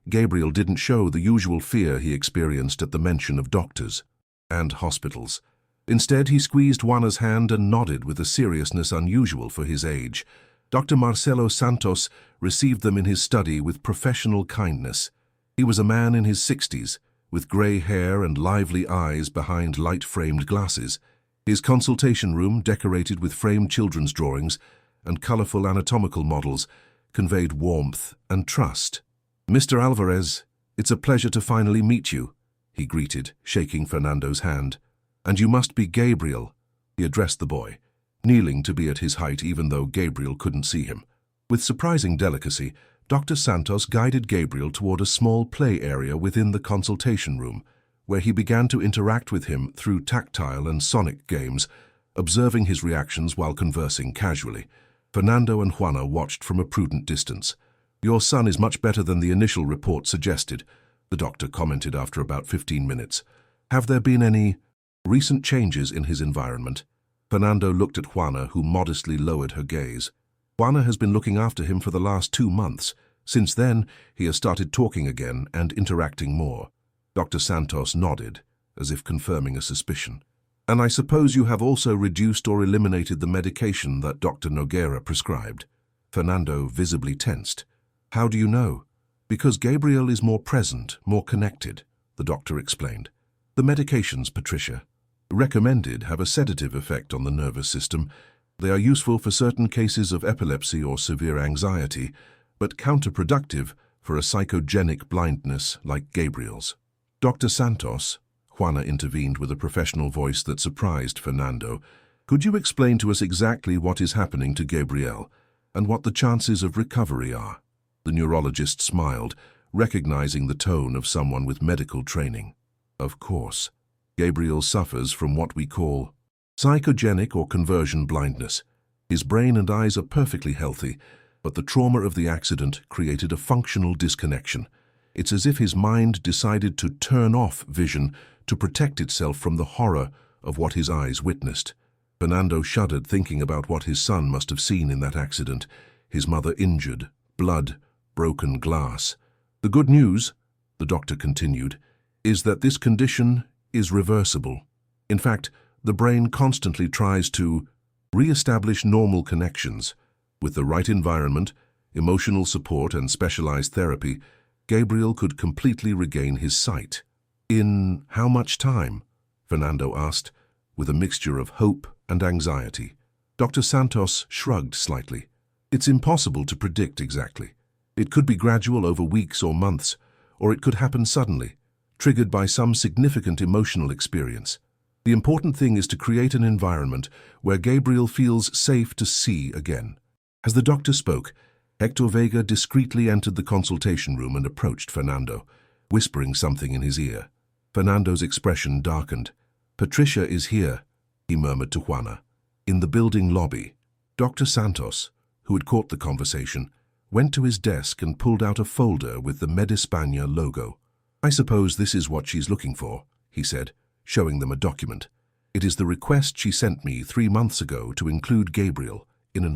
Gabriel didn't show the usual fear he experienced at the mention of doctors and hospitals. Instead, he squeezed Juana's hand and nodded with a seriousness unusual for his age. Dr. Marcelo Santos received them in his study with professional kindness. He was a man in his 60s, with grey hair and lively eyes behind light-framed glasses. His consultation room, decorated with framed children's drawings and colourful anatomical models, conveyed warmth and trust. "Mr. Alvarez, it's a pleasure to finally meet you," he greeted, shaking Fernando's hand. "And you must be Gabriel," he addressed the boy, kneeling to be at his height even though Gabriel couldn't see him. With surprising delicacy, Dr. Santos guided Gabriel toward a small play area within the consultation room, where he began to interact with him through tactile and sonic games, observing his reactions while conversing casually. Fernando and Juana watched from a prudent distance. "Your son is much better than the initial report suggested," the doctor commented after about 15 minutes. "Have there been any recent changes in his environment?" Fernando looked at Juana, who modestly lowered her gaze. "Juana has been looking after him for the last 2 months. Since then, he has started talking again and interacting more." Dr. Santos nodded, as if confirming a suspicion. "And I suppose you have also reduced or eliminated the medication that Dr. Noguera prescribed?" Fernando visibly tensed. "How do you know?" "Because Gabriel is more present, more connected," the doctor explained. "The medications, Patricia. recommended have a sedative effect on the nervous system. They are useful for certain cases of epilepsy or severe anxiety, but counterproductive for a psychogenic blindness like Gabriel's. Dr. Santos, Juana intervened with a professional voice that surprised Fernando. Could you explain to us exactly what is happening to Gabriel and what the chances of recovery are? The neurologist smiled, recognizing the tone of someone with medical training. Of course. Gabriel suffers from what we call psychogenic or conversion blindness. His brain and eyes are perfectly healthy, but the trauma of the accident created a functional disconnection. It's as if his mind decided to turn off vision to protect itself from the horror of what his eyes witnessed. Fernando shuddered thinking about what his son must have seen in that accident. His mother injured, blood, broken glass. The good news, the doctor continued, is that this condition is reversible. In fact, the brain constantly tries to re-establish normal connections. With the right environment, emotional support and specialized therapy, Gabriel could completely regain his sight. In how much time? Fernando asked, with a mixture of hope and anxiety. Dr. Santos shrugged slightly. It's impossible to predict exactly. It could be gradual over weeks or months, or it could happen suddenly, triggered by some significant emotional experience. The important thing is to create an environment where Gabriel feels safe to see again. As the doctor spoke, Hector Vega discreetly entered the consultation room and approached Fernando, whispering something in his ear. Fernando's expression darkened. "Patricia is here," he murmured to Juana. In the building lobby, Dr. Santos, who had caught the conversation, went to his desk and pulled out a folder with the Medispaña logo. "I suppose this is what she's looking for," he said, showing them a document. "It is the request she sent me 3 months ago to include Gabriel in an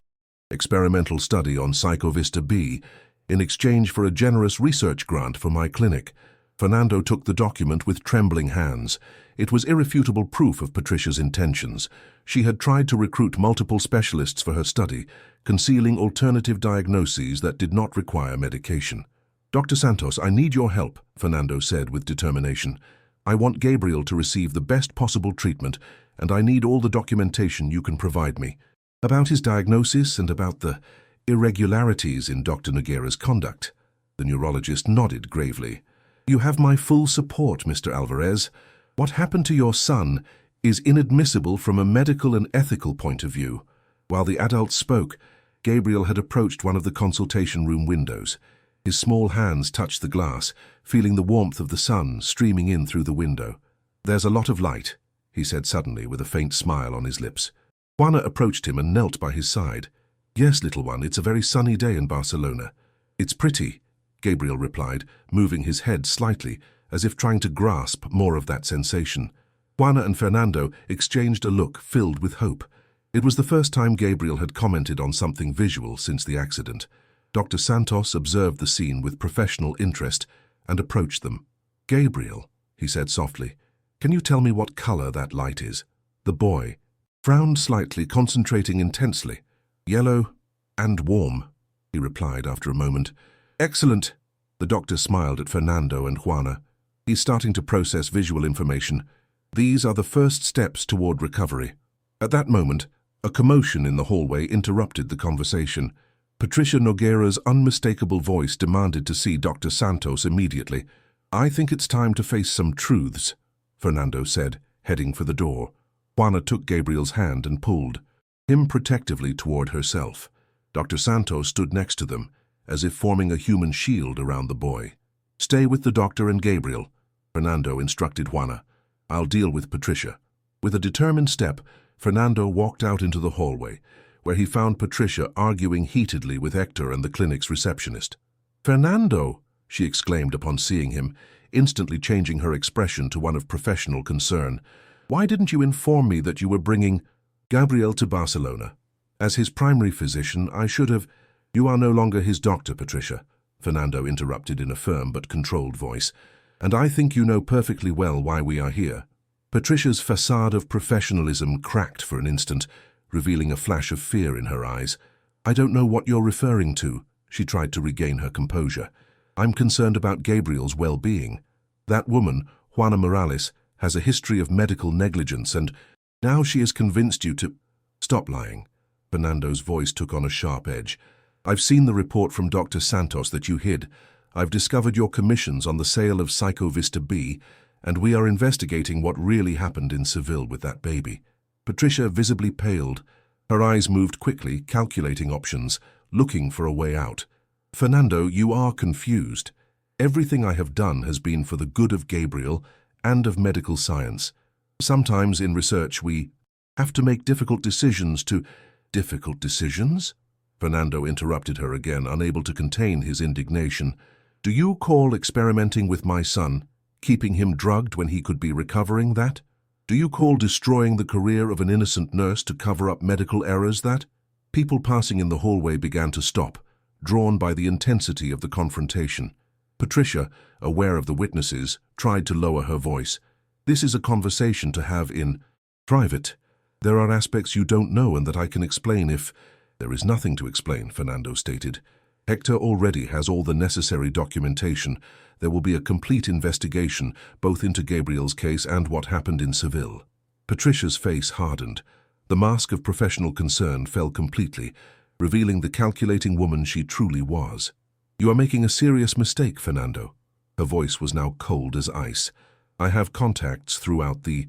experimental study on Psychovista B in exchange for a generous research grant for my clinic." Fernando took the document with trembling hands. It was irrefutable proof of Patricia's intentions. She had tried to recruit multiple specialists for her study, concealing alternative diagnoses that did not require medication. "Dr. Santos, I need your help," Fernando said with determination. "I want Gabriel to receive the best possible treatment, and I need all the documentation you can provide me. About his diagnosis and about the irregularities in Dr. Nogueira's conduct." The neurologist nodded gravely. "You have my full support, Mr. Alvarez. What happened to your son is inadmissible from a medical and ethical point of view." While the adult spoke, Gabriel had approached one of the consultation room windows. His small hands touched the glass, feeling the warmth of the sun streaming in through the window. "There's a lot of light," he said suddenly with a faint smile on his lips. Juana approached him and knelt by his side. "Yes, little one, it's a very sunny day in Barcelona." "It's pretty," Gabriel replied, moving his head slightly, as if trying to grasp more of that sensation. Juana and Fernando exchanged a look filled with hope. It was the first time Gabriel had commented on something visual since the accident. Dr. Santos observed the scene with professional interest and approached them. "Gabriel," he said softly, "can you tell me what color that light is?" The boy frowned slightly, concentrating intensely. "Yellow and warm," he replied after a moment. "Excellent." The doctor smiled at Fernando and Juana. "He's starting to process visual information. These are the first steps toward recovery." At that moment, a commotion in the hallway interrupted the conversation. Patricia Nogueira's unmistakable voice demanded to see Dr. Santos immediately. "I think it's time to face some truths," Fernando said, heading for the door. Juana took Gabriel's hand and pulled him protectively toward herself. Dr. Santos stood next to them, as if forming a human shield around the boy. "Stay with the doctor and Gabriel," Fernando instructed Juana. "I'll deal with Patricia." With a determined step, Fernando walked out into the hallway, where he found Patricia arguing heatedly with Hector and the clinic's receptionist. "Fernando!" she exclaimed upon seeing him, instantly changing her expression to one of professional concern. "Why didn't you inform me that you were bringing Gabriel to Barcelona? As his primary physician, I should have—" "You are no longer his doctor, Patricia," Fernando interrupted in a firm but controlled voice. "And I think you know perfectly well why we are here." Patricia's facade of professionalism cracked for an instant, revealing a flash of fear in her eyes. "I don't know what you're referring to," she tried to regain her composure. "I'm concerned about Gabriel's well-being. That woman, Juana Morales, has a history of medical negligence, and now she has convinced you to— Stop lying. Fernando's voice took on a sharp edge. I've seen the report from Dr. Santos that you hid. I've discovered your commissions on the sale of Psychovista B, and we are investigating what really happened in Seville with that baby. Patricia visibly paled. Her eyes moved quickly, calculating options, looking for a way out. Fernando, you are confused. Everything I have done has been for the good of Gabriel and of medical science. Sometimes in research we have to make difficult decisions to— Difficult decisions? Fernando interrupted her again, unable to contain his indignation. Do you call experimenting with my son, keeping him drugged when he could be recovering, that? Do you call destroying the career of an innocent nurse to cover up medical errors, that? People passing in the hallway began to stop, drawn by the intensity of the confrontation. Patricia, aware of the witnesses, tried to lower her voice. This is a conversation to have in private. There are aspects you don't know and that I can explain if— There is nothing to explain, Fernando stated. Hector already has all the necessary documentation. There will be a complete investigation, both into Gabriel's case and what happened in Seville. Patricia's face hardened. The mask of professional concern fell completely, revealing the calculating woman she truly was. You are making a serious mistake, Fernando. Her voice was now cold as ice. I have contacts throughout the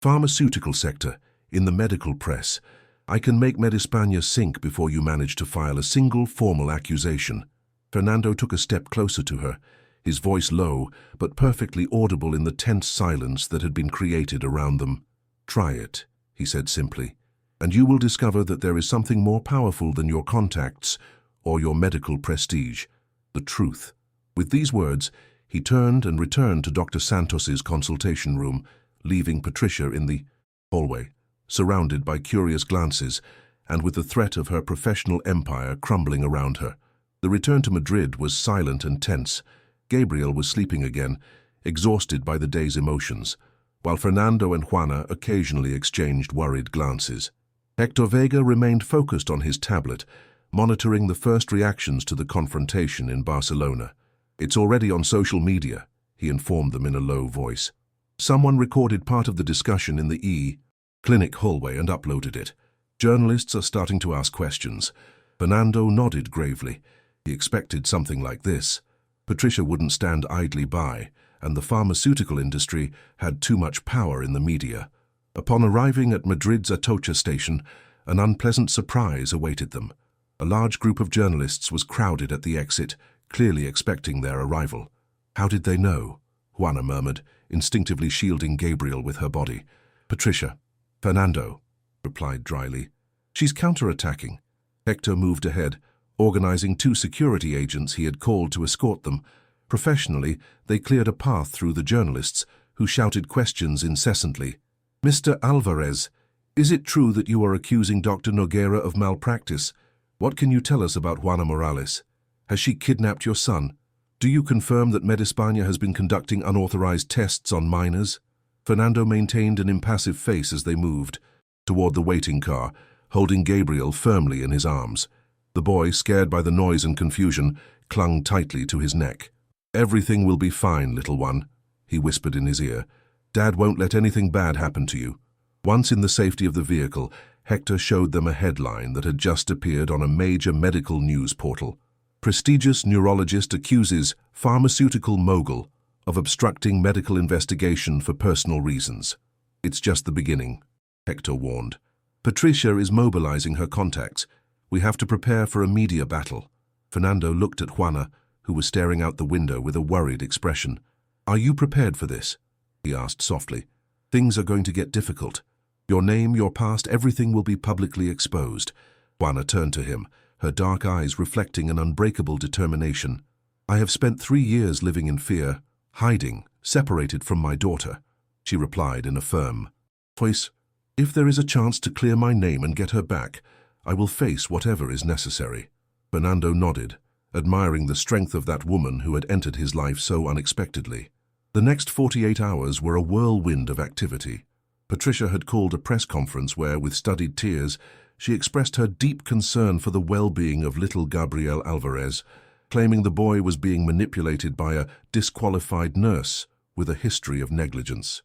pharmaceutical sector, in the medical press. I can make Medispaña sink before you manage to file a single formal accusation. Fernando took a step closer to her, his voice low, but perfectly audible in the tense silence that had been created around them. Try it, he said simply, and you will discover that there is something more powerful than your contacts or your medical prestige. The truth. With these words, he turned and returned to Dr. Santos's consultation room, leaving Patricia in the hallway, surrounded by curious glances, and with the threat of her professional empire crumbling around her. The return to Madrid was silent and tense. Gabriel was sleeping again, exhausted by the day's emotions, while Fernando and Juana occasionally exchanged worried glances. Hector Vega remained focused on his tablet, monitoring the first reactions to the confrontation in Barcelona. It's already on social media, he informed them in a low voice. Someone recorded part of the discussion in the clinic hallway and uploaded it. Journalists are starting to ask questions. Fernando nodded gravely. He expected something like this. Patricia wouldn't stand idly by, and the pharmaceutical industry had too much power in the media. Upon arriving at Madrid's Atocha station, an unpleasant surprise awaited them. A large group of journalists was crowded at the exit, clearly expecting their arrival. How did they know? Juana murmured, instinctively shielding Gabriel with her body. Patricia. Fernando, replied dryly. She's counterattacking. Hector moved ahead, organizing 2 security agents he had called to escort them. Professionally, they cleared a path through the journalists, who shouted questions incessantly. Mr. Alvarez, is it true that you are accusing Dr. Noguera of malpractice? What can you tell us about Juana Morales? Has she kidnapped your son? Do you confirm that Medispaña has been conducting unauthorized tests on minors? Fernando maintained an impassive face as they moved toward the waiting car, holding Gabriel firmly in his arms. The boy, scared by the noise and confusion, clung tightly to his neck. Everything will be fine, little one, he whispered in his ear. Dad won't let anything bad happen to you. Once in the safety of the vehicle, Hector showed them a headline that had just appeared on a major medical news portal. Prestigious neurologist accuses pharmaceutical mogul of obstructing medical investigation for personal reasons. It's just the beginning, Hector warned. Patricia is mobilizing her contacts. We have to prepare for a media battle. Fernando looked at Juana, who was staring out the window with a worried expression. Are you prepared for this? He asked softly. Things are going to get difficult. Your name, your past, everything will be publicly exposed. Juana turned to him, her dark eyes reflecting an unbreakable determination. I have spent 3 years living in fear, hiding, separated from my daughter, she replied in a firm voice. If there is a chance to clear my name and get her back, I will face whatever is necessary. Fernando nodded, admiring the strength of that woman who had entered his life so unexpectedly. The next 48 hours were a whirlwind of activity. Patricia had called a press conference where, with studied tears, she expressed her deep concern for the well-being of little Gabriel Alvarez, claiming the boy was being manipulated by a disqualified nurse with a history of negligence.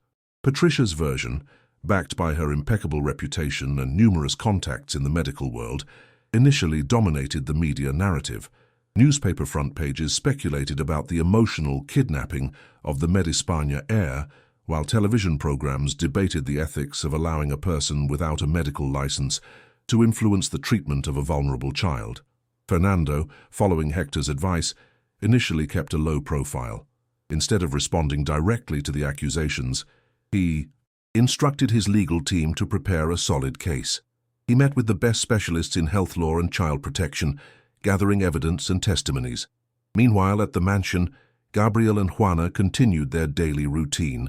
Patricia's version, backed by her impeccable reputation and numerous contacts in the medical world, initially dominated the media narrative. Newspaper front pages speculated about the emotional kidnapping of the Medispaña heir, while television programs debated the ethics of allowing a person without a medical license to influence the treatment of a vulnerable child. Fernando, following Hector's advice, initially kept a low profile. Instead of responding directly to the accusations, he instructed his legal team to prepare a solid case. He met with the best specialists in health law and child protection, gathering evidence and testimonies. Meanwhile, at the mansion, Gabriel and Juana continued their daily routine,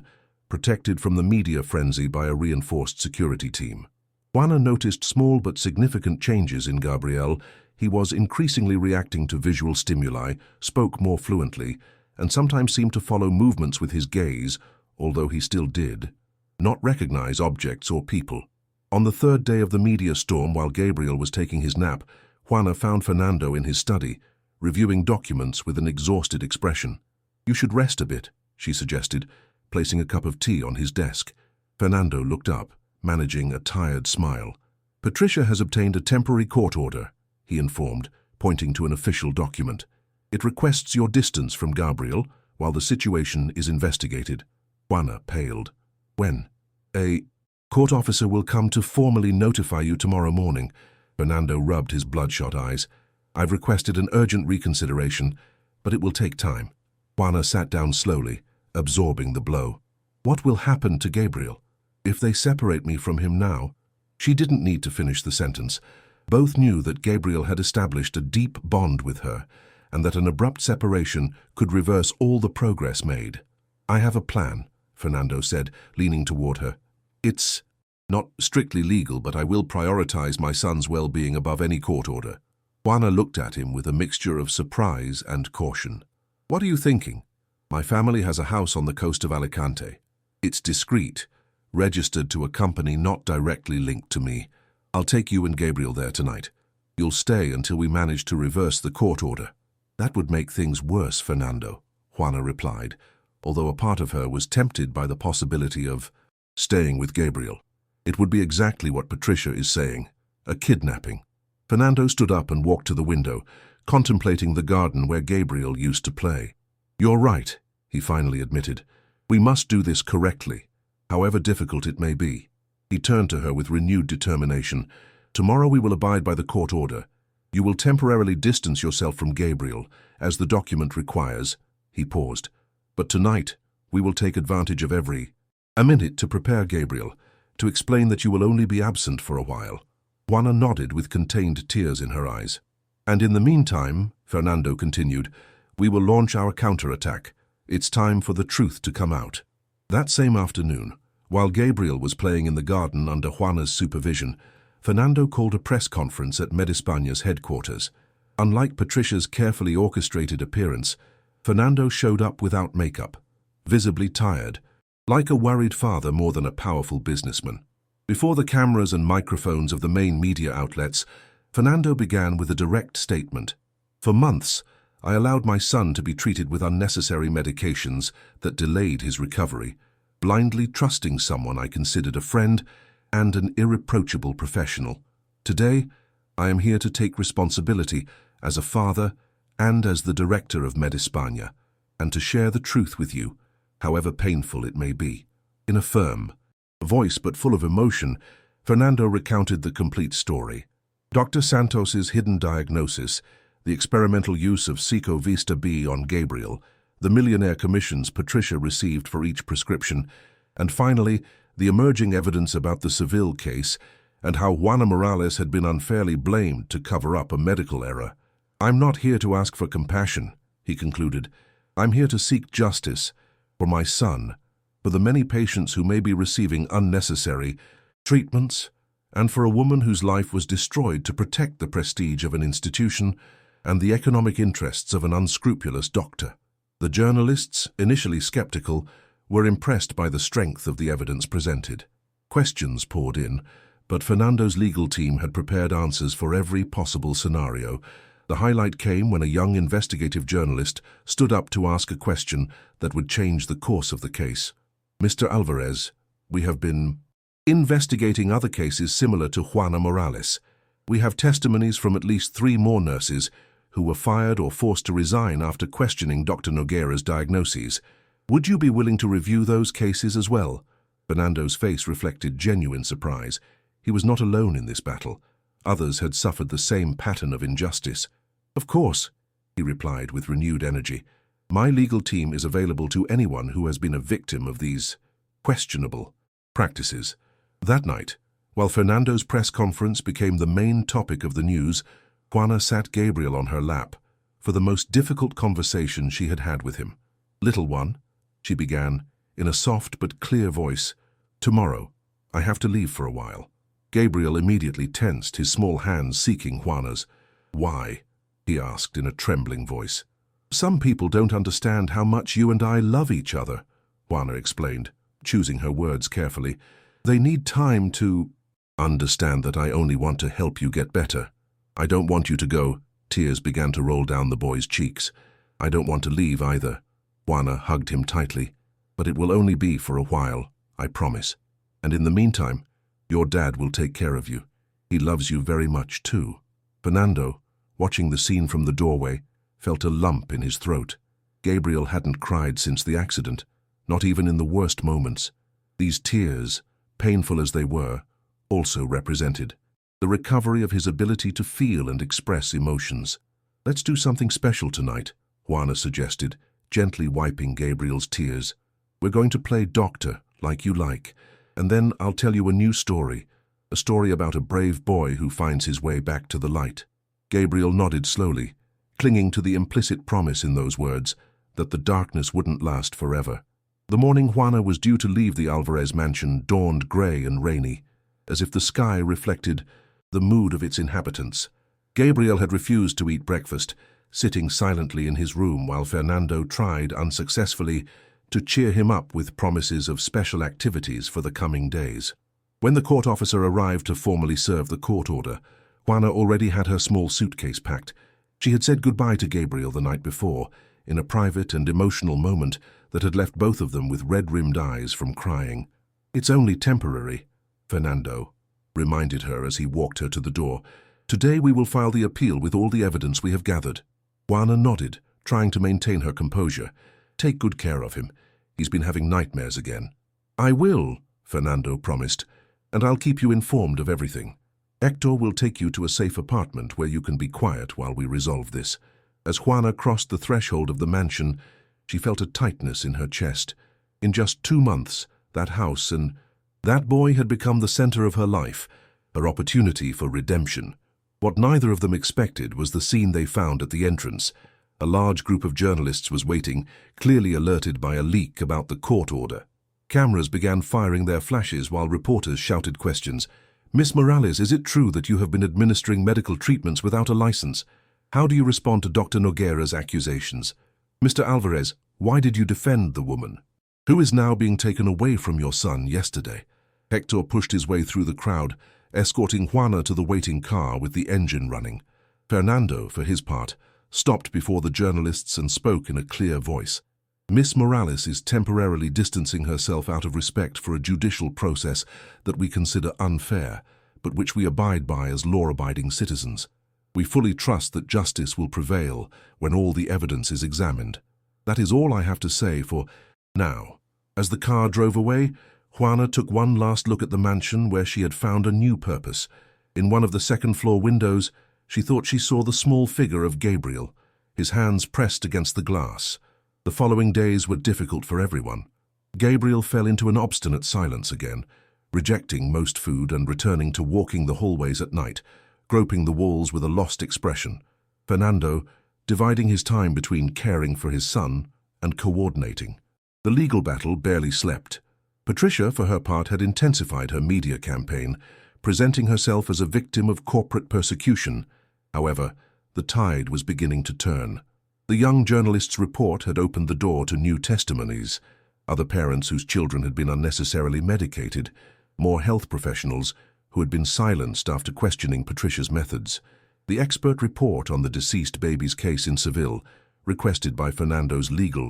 protected from the media frenzy by a reinforced security team. Juana noticed small but significant changes in Gabriel. He was increasingly reacting to visual stimuli, spoke more fluently, and sometimes seemed to follow movements with his gaze, although he still did not recognize objects or people. On the third day of the media storm, while Gabriel was taking his nap, Juana found Fernando in his study, reviewing documents with an exhausted expression. "You should rest a bit," she suggested, placing a cup of tea on his desk. Fernando looked up, managing a tired smile. "Patricia has obtained a temporary court order," he informed, pointing to an official document. "It requests your distance from Gabriel while the situation is investigated." Juana paled. "When?" "A court officer will come to formally notify you tomorrow morning." Fernando rubbed his bloodshot eyes. "I've requested an urgent reconsideration, but it will take time." Juana sat down slowly, absorbing the blow. "What will happen to Gabriel if they separate me from him now?" She didn't need to finish the sentence. Both knew that Gabriel had established a deep bond with her, and that an abrupt separation could reverse all the progress made. "I have a plan," Fernando said, leaning toward her. "It's not strictly legal, but I will prioritize my son's well-being above any court order." Juana looked at him with a mixture of surprise and caution. "What are you thinking?" "My family has a house on the coast of Alicante. It's discreet, registered to a company not directly linked to me. I'll take you and Gabriel there tonight. You'll stay until we manage to reverse the court order." "That would make things worse, Fernando," Juana replied, although a part of her was tempted by the possibility of staying with Gabriel. It would be exactly what Patricia is saying, a kidnapping. Fernando stood up and walked to the window, contemplating the garden where Gabriel used to play. "You're right," he finally admitted. "We must do this correctly, however difficult it may be." He turned to her with renewed determination. "Tomorrow we will abide by the court order. You will temporarily distance yourself from Gabriel, as the document requires." He paused. "But tonight, we will take advantage of every minute to prepare Gabriel, to explain that you will only be absent for a while." Juana nodded with contained tears in her eyes. "And in the meantime," Fernando continued, "we will launch our counterattack. It's time for the truth to come out." That same afternoon, while Gabriel was playing in the garden under Juana's supervision, Fernando called a press conference at Medispaña's headquarters. Unlike Patricia's carefully orchestrated appearance, Fernando showed up without makeup, visibly tired, like a worried father more than a powerful businessman. Before the cameras and microphones of the main media outlets, Fernando began with a direct statement. "For months, I allowed my son to be treated with unnecessary medications that delayed his recovery, blindly trusting someone I considered a friend and an irreproachable professional. Today, I am here to take responsibility as a father and as the director of Medispaña, and to share the truth with you, however painful it may be." In a firm voice but full of emotion, Fernando recounted the complete story. Dr. Santos's hidden diagnosis, the experimental use of Seco Vista B on Gabriel, the Millionaire commissions Patricia received for each prescription, and finally, the emerging evidence about the Seville case and how Juana Morales had been unfairly blamed to cover up a medical error. "I'm not here to ask for compassion," he concluded. "I'm here to seek justice for my son, for the many patients who may be receiving unnecessary treatments, and for a woman whose life was destroyed to protect the prestige of an institution and the economic interests of an unscrupulous doctor." The journalists, initially skeptical, were impressed by the strength of the evidence presented. Questions poured in, but Fernando's legal team had prepared answers for every possible scenario. The highlight came when a young investigative journalist stood up to ask a question that would change the course of the case. "Mr. Alvarez," We have been investigating other cases similar to Juana Morales. We have testimonies from at least 3 more nurses who were fired or forced to resign after questioning Dr. Nogueira's diagnoses. Would you be willing to review those cases as well? Fernando's face reflected genuine surprise. He was not alone in this battle. Others had suffered the same pattern of injustice. Of course, he replied with renewed energy. My legal team is available to anyone who has been a victim of these questionable practices. That night, while Fernando's press conference became the main topic of the news, Juana sat Gabriel on her lap for the most difficult conversation she had had with him. Little one, she began, in a soft but clear voice, tomorrow, I have to leave for a while. Gabriel immediately tensed, his small hands seeking Juana's. Why? He asked in a trembling voice. Some people don't understand how much you and I love each other, Juana explained, choosing her words carefully. They need time to understand that I only want to help you get better. I don't want you to go. Tears began to roll down the boy's cheeks. I don't want to leave either. Juana hugged him tightly. But it will only be for a while, I promise. And in the meantime, your dad will take care of you. He loves you very much too. Fernando, watching the scene from the doorway, felt a lump in his throat. Gabriel hadn't cried since the accident, not even in the worst moments. These tears, painful as they were, also represented the recovery of his ability to feel and express emotions. Let's do something special tonight, Juana suggested, gently wiping Gabriel's tears. We're going to play doctor, like you like, and then I'll tell you a new story, a story about a brave boy who finds his way back to the light. Gabriel nodded slowly, clinging to the implicit promise in those words that the darkness wouldn't last forever. The morning Juana was due to leave the Alvarez mansion dawned gray and rainy, as if the sky reflected the mood of its inhabitants. Gabriel had refused to eat breakfast, sitting silently in his room while Fernando tried, unsuccessfully, to cheer him up with promises of special activities for the coming days. When the court officer arrived to formally serve the court order, Juana already had her small suitcase packed. She had said goodbye to Gabriel the night before, in a private and emotional moment that had left both of them with red-rimmed eyes from crying. It's only temporary, Fernando reminded her as he walked her to the door. Today we will file the appeal with all the evidence we have gathered. Juana nodded, trying to maintain her composure. Take good care of him. He's been having nightmares again. I will, Fernando promised, and I'll keep you informed of everything. Hector will take you to a safe apartment where you can be quiet while we resolve this. As Juana crossed the threshold of the mansion, she felt a tightness in her chest. In just 2 months, that house and that boy had become the center of her life, her opportunity for redemption. What neither of them expected was the scene they found at the entrance. A large group of journalists was waiting, clearly alerted by a leak about the court order. Cameras began firing their flashes while reporters shouted questions. Miss Morales, is it true that you have been administering medical treatments without a license? How do you respond to Dr. Nogueira's accusations? Mr. Alvarez, why did you defend the woman? Who is now being taken away from your son yesterday? Hector pushed his way through the crowd, escorting Juana to the waiting car with the engine running. Fernando, for his part, stopped before the journalists and spoke in a clear voice. Miss Morales is temporarily distancing herself out of respect for a judicial process that we consider unfair, but which we abide by as law-abiding citizens. We fully trust that justice will prevail when all the evidence is examined. That is all I have to say for now. As the car drove away, Juana took one last look at the mansion where she had found a new purpose. In one of the second-floor windows, she thought she saw the small figure of Gabriel, his hands pressed against the glass. The following days were difficult for everyone. Gabriel fell into an obstinate silence again, rejecting most food and returning to walking the hallways at night, groping the walls with a lost expression. Fernando, dividing his time between caring for his son and coordinating. The legal battle barely slept. Patricia, for her part, had intensified her media campaign, presenting herself as a victim of corporate persecution. However, the tide was beginning to turn. The young journalist's report had opened the door to new testimonies, other parents whose children had been unnecessarily medicated, more health professionals who had been silenced after questioning Patricia's methods. The expert report on the deceased baby's case in Seville, requested by Fernando's legal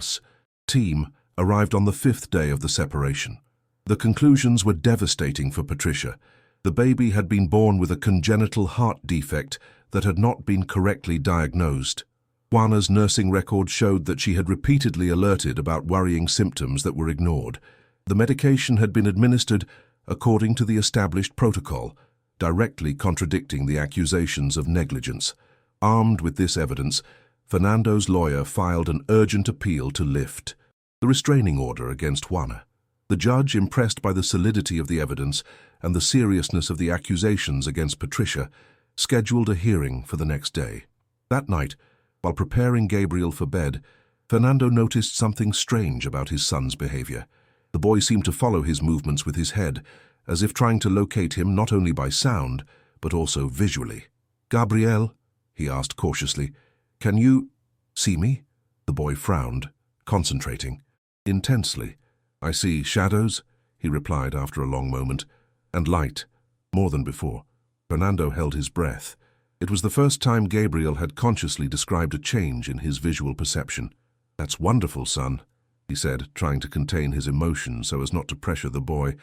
team, arrived on the 5th day of the separation. The conclusions were devastating for Patricia. The baby had been born with a congenital heart defect that had not been correctly diagnosed. Juana's nursing record showed that she had repeatedly alerted about worrying symptoms that were ignored. The medication had been administered according to the established protocol, directly contradicting the accusations of negligence. Armed with this evidence, Fernando's lawyer filed an urgent appeal to lift the restraining order against Juana. The judge, impressed by the solidity of the evidence and the seriousness of the accusations against Patricia, scheduled a hearing for the next day. That night, while preparing Gabriel for bed, Fernando noticed something strange about his son's behavior. The boy seemed to follow his movements with his head, as if trying to locate him not only by sound, but also visually. "Gabriel," he asked cautiously, "can you see me?" The boy frowned, concentrating intensely. "I see shadows," he replied after a long moment, "and light, more than before." Fernando held his breath. It was the first time Gabriel had consciously described a change in his visual perception. "That's wonderful, son," he said, trying to contain his emotion so as not to pressure the boy.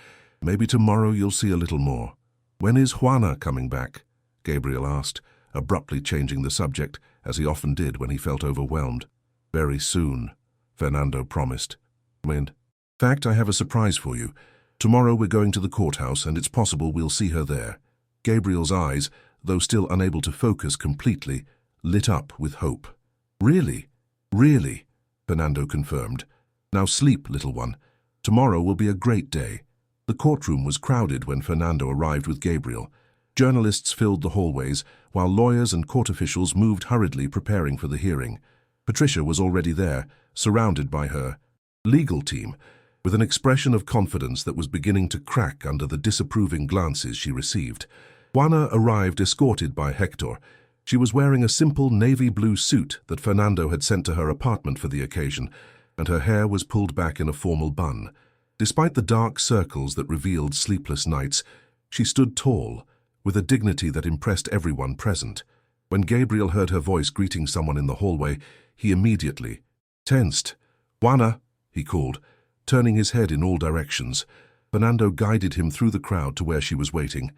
"Maybe tomorrow you'll see a little more." "When is Juana coming back?" Gabriel asked, abruptly changing the subject, as he often did when he felt overwhelmed. "Very soon," Fernando promised. "In fact, I have a surprise for you. Tomorrow we're going to the courthouse, and it's possible we'll see her there." Gabriel's eyes, though still unable to focus completely, lit up with hope. "Really? Really?" Fernando confirmed. "Now sleep, little one. Tomorrow will be a great day." The courtroom was crowded when Fernando arrived with Gabriel. Journalists filled the hallways, while lawyers and court officials moved hurriedly preparing for the hearing. Patricia was already there, surrounded by her legal team, with an expression of confidence that was beginning to crack under the disapproving glances she received. Juana arrived escorted by Hector. She was wearing a simple navy blue suit that Fernando had sent to her apartment for the occasion, and her hair was pulled back in a formal bun. Despite the dark circles that revealed sleepless nights, she stood tall, with a dignity that impressed everyone present. When Gabriel heard her voice greeting someone in the hallway, he immediately tensed. "Juana," he called, turning his head in all directions. Fernando guided him through the crowd to where she was waiting.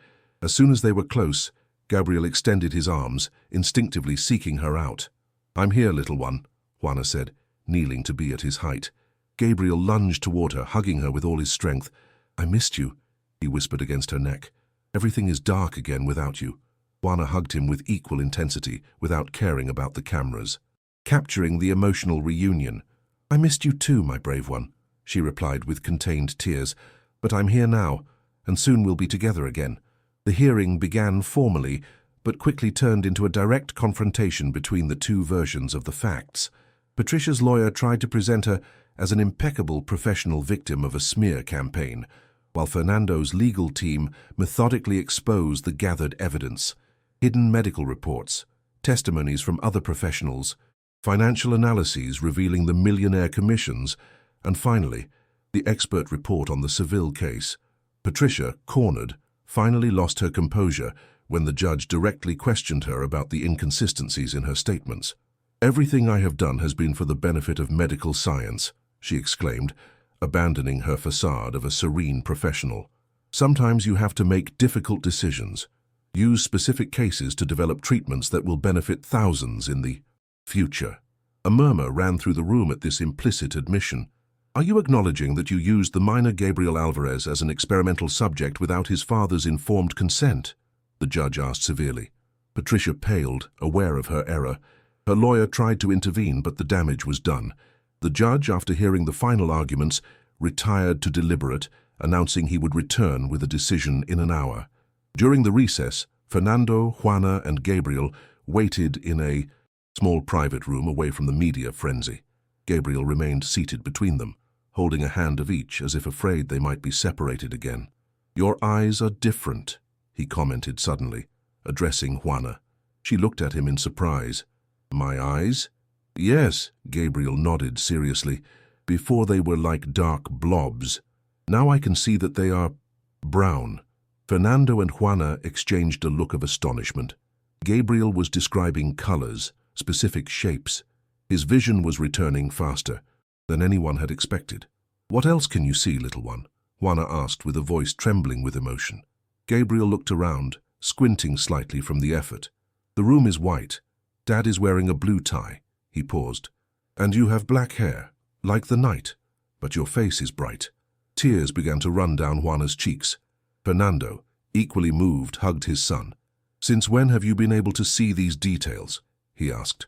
As soon as they were close, Gabriel extended his arms, instinctively seeking her out. "I'm here, little one," Juana said, kneeling to be at his height. Gabriel lunged toward her, hugging her with all his strength. "I missed you," he whispered against her neck. "Everything is dark again without you." Juana hugged him with equal intensity, without caring about the cameras, capturing the emotional reunion. "I missed you too, my brave one," she replied with contained tears. "But I'm here now, and soon we'll be together again." The hearing began formally, but quickly turned into a direct confrontation between the two versions of the facts. Patricia's lawyer tried to present her as an impeccable professional victim of a smear campaign, while Fernando's legal team methodically exposed the gathered evidence, hidden medical reports, testimonies from other professionals, financial analyses revealing the Millionaire commissions, and finally, the expert report on the Seville case. Patricia, cornered, finally lost her composure when the judge directly questioned her about the inconsistencies in her statements. "Everything I have done has been for the benefit of medical science," she exclaimed, abandoning her facade of a serene professional. "Sometimes you have to make difficult decisions, use specific cases to develop treatments that will benefit thousands in the future." A murmur ran through the room at this implicit admission. "Are you acknowledging that you used the minor Gabriel Alvarez as an experimental subject without his father's informed consent?" the judge asked severely. Patricia paled, aware of her error. Her lawyer tried to intervene, but the damage was done. The judge, after hearing the final arguments, retired to deliberate, announcing he would return with a decision in an hour. During the recess, Fernando, Juana, and Gabriel waited in a small private room away from the media frenzy. Gabriel remained seated between them, holding a hand of each as if afraid they might be separated again. "Your eyes are different," he commented suddenly, addressing Juana. She looked at him in surprise. "My eyes?" "Yes," Gabriel nodded seriously. "Before they were like dark blobs. Now I can see that they are brown." Fernando and Juana exchanged a look of astonishment. Gabriel was describing colors, specific shapes. His vision was returning faster than anyone had expected. "What else can you see, little one?" Juana asked with a voice trembling with emotion. Gabriel looked around, squinting slightly from the effort. The room is white. Dad is wearing a blue tie. He paused. And you have black hair, like the night, but your face is bright. Tears began to run down Juana's cheeks. Fernando, equally moved, hugged his son. Since when have you been able to see these details? He asked.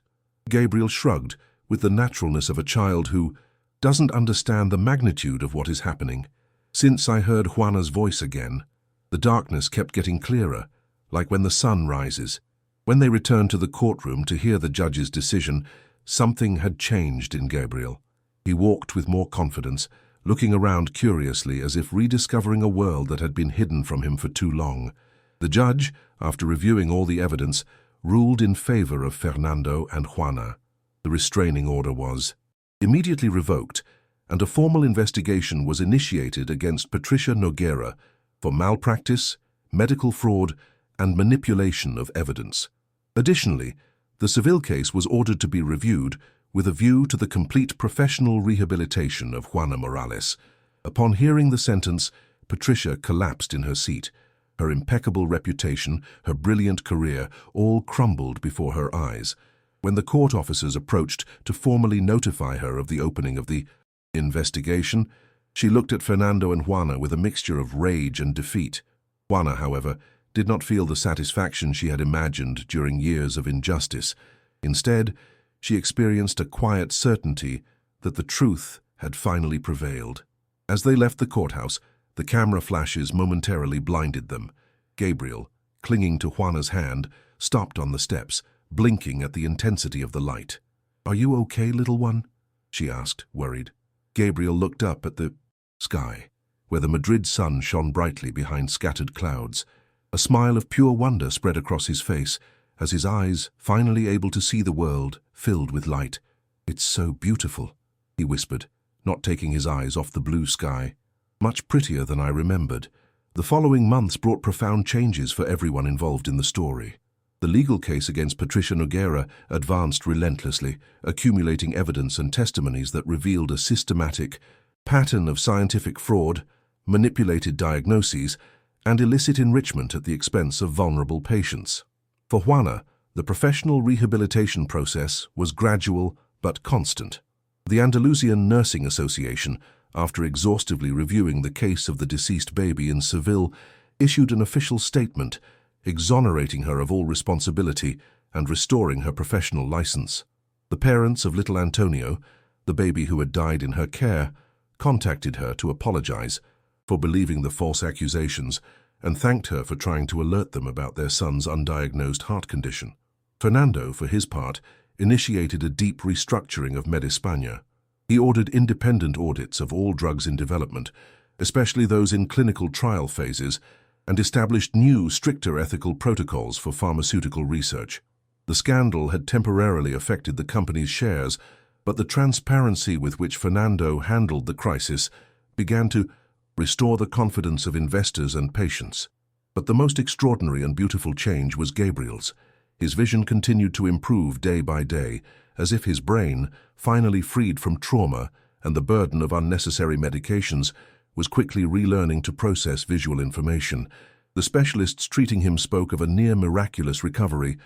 Gabriel shrugged, with the naturalness of a child who doesn't understand the magnitude of what is happening. Since I heard Juana's voice again, the darkness kept getting clearer, like when the sun rises. When they returned to the courtroom to hear the judge's decision, something had changed in Gabriel. He walked with more confidence, looking around curiously as if rediscovering a world that had been hidden from him for too long. The judge, after reviewing all the evidence, ruled in favor of Fernando and Juana. The restraining order was immediately revoked, and a formal investigation was initiated against Patricia Noguera for malpractice, medical fraud, and manipulation of evidence. Additionally, the civil case was ordered to be reviewed with a view to the complete professional rehabilitation of Juana Morales. Upon hearing the sentence, Patricia collapsed in her seat. Her impeccable reputation, her brilliant career, all crumbled before her eyes. When the court officers approached to formally notify her of the opening of the investigation, she looked at Fernando and Juana with a mixture of rage and defeat. Juana, however, did not feel the satisfaction she had imagined during years of injustice. Instead, she experienced a quiet certainty that the truth had finally prevailed. As they left the courthouse, the camera flashes momentarily blinded them. Gabriel, clinging to Juana's hand, stopped on the steps, blinking at the intensity of the light. "Are you okay, little one?" she asked, worried. Gabriel looked up at the sky, where the Madrid sun shone brightly behind scattered clouds. A smile of pure wonder spread across his face as his eyes, finally able to see the world, filled with light. "It's so beautiful," he whispered, not taking his eyes off the blue sky. "Much prettier than I remembered." The following months brought profound changes for everyone involved in the story. The legal case against Patricia Noguera advanced relentlessly, accumulating evidence and testimonies that revealed a systematic pattern of scientific fraud, manipulated diagnoses, and illicit enrichment at the expense of vulnerable patients. For Juana, the professional rehabilitation process was gradual but constant. The Andalusian Nursing Association, after exhaustively reviewing the case of the deceased baby in Seville, issued an official statement exonerating her of all responsibility and restoring her professional license. The parents of little Antonio, the baby who had died in her care, contacted her to apologize for believing the false accusations and thanked her for trying to alert them about their son's undiagnosed heart condition. Fernando, for his part, initiated a deep restructuring of Medispaña. He ordered independent audits of all drugs in development, especially those in clinical trial phases, and established new, stricter ethical protocols for pharmaceutical research. The scandal had temporarily affected the company's shares, but the transparency with which Fernando handled the crisis began to restore the confidence of investors and patients. But the most extraordinary and beautiful change was Gabriel's. His vision continued to improve day by day, as if his brain, finally freed from trauma and the burden of unnecessary medications, was quickly relearning to process visual information. The specialists treating him spoke of a near-miraculous recovery,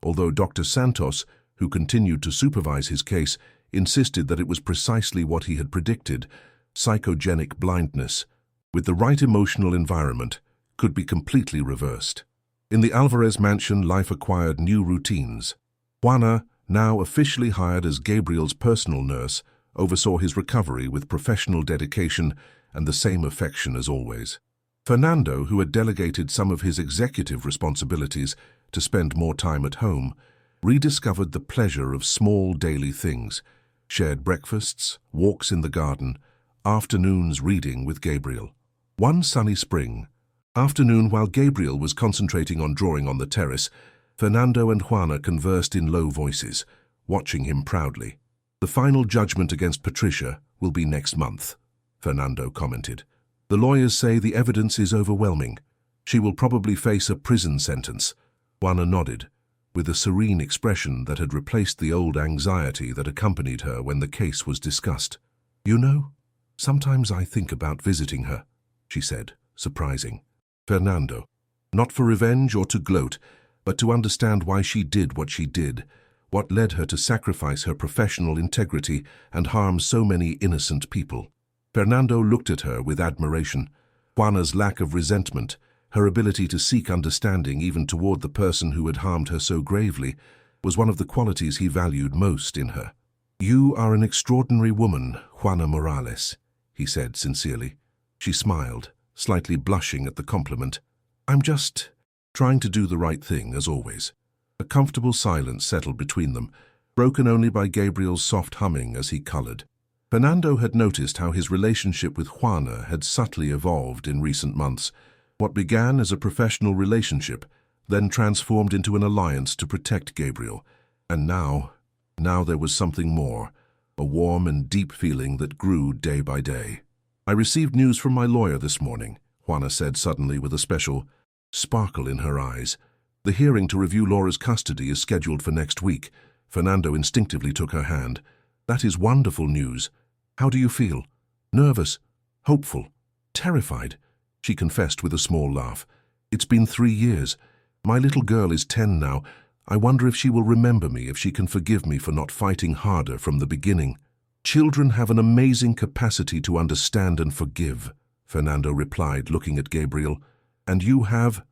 although Dr. Santos, who continued to supervise his case, insisted that it was precisely what he had predicted: psychogenic blindness, with the right emotional environment, could be completely reversed. In the Alvarez mansion, life acquired new routines. Juana, now officially hired as Gabriel's personal nurse, oversaw his recovery with professional dedication and the same affection as always. Fernando, who had delegated some of his executive responsibilities to spend more time at home, rediscovered the pleasure of small daily things: shared breakfasts, walks in the garden, afternoons reading with Gabriel. One sunny spring afternoon, while Gabriel was concentrating on drawing on the terrace, Fernando and Juana conversed in low voices, watching him proudly. "The final judgment against Patricia will be next month," Fernando commented. "The lawyers say the evidence is overwhelming. She will probably face a prison sentence." Juana nodded, with a serene expression that had replaced the old anxiety that accompanied her when the case was discussed. "You know, sometimes I think about visiting her." she said, surprising. Fernando. Not for revenge or to gloat, but to understand why she did what she did, what led her to sacrifice her professional integrity and harm so many innocent people. Fernando looked at her with admiration. Juana's lack of resentment, her ability to seek understanding even toward the person who had harmed her so gravely, was one of the qualities he valued most in her. "You are an extraordinary woman, Juana Morales," he said sincerely. She smiled, slightly blushing at the compliment. "I'm just trying to do the right thing, as always." A comfortable silence settled between them, broken only by Gabriel's soft humming as he colored. Fernando had noticed how his relationship with Juana had subtly evolved in recent months. What began as a professional relationship then transformed into an alliance to protect Gabriel. And now there was something more, a warm and deep feeling that grew day by day. "I received news from my lawyer this morning," Juana said suddenly with a special sparkle in her eyes. "The hearing to review Laura's custody is scheduled for next week." Fernando instinctively took her hand. "That is wonderful news. How do you feel?" "Nervous, hopeful, terrified," she confessed with a small laugh. "It's been 3 years. My little girl is 10 now. I wonder if she will remember me, if she can forgive me for not fighting harder from the beginning." "Children have an amazing capacity to understand and forgive," Fernando replied, looking at Gabriel. "And you have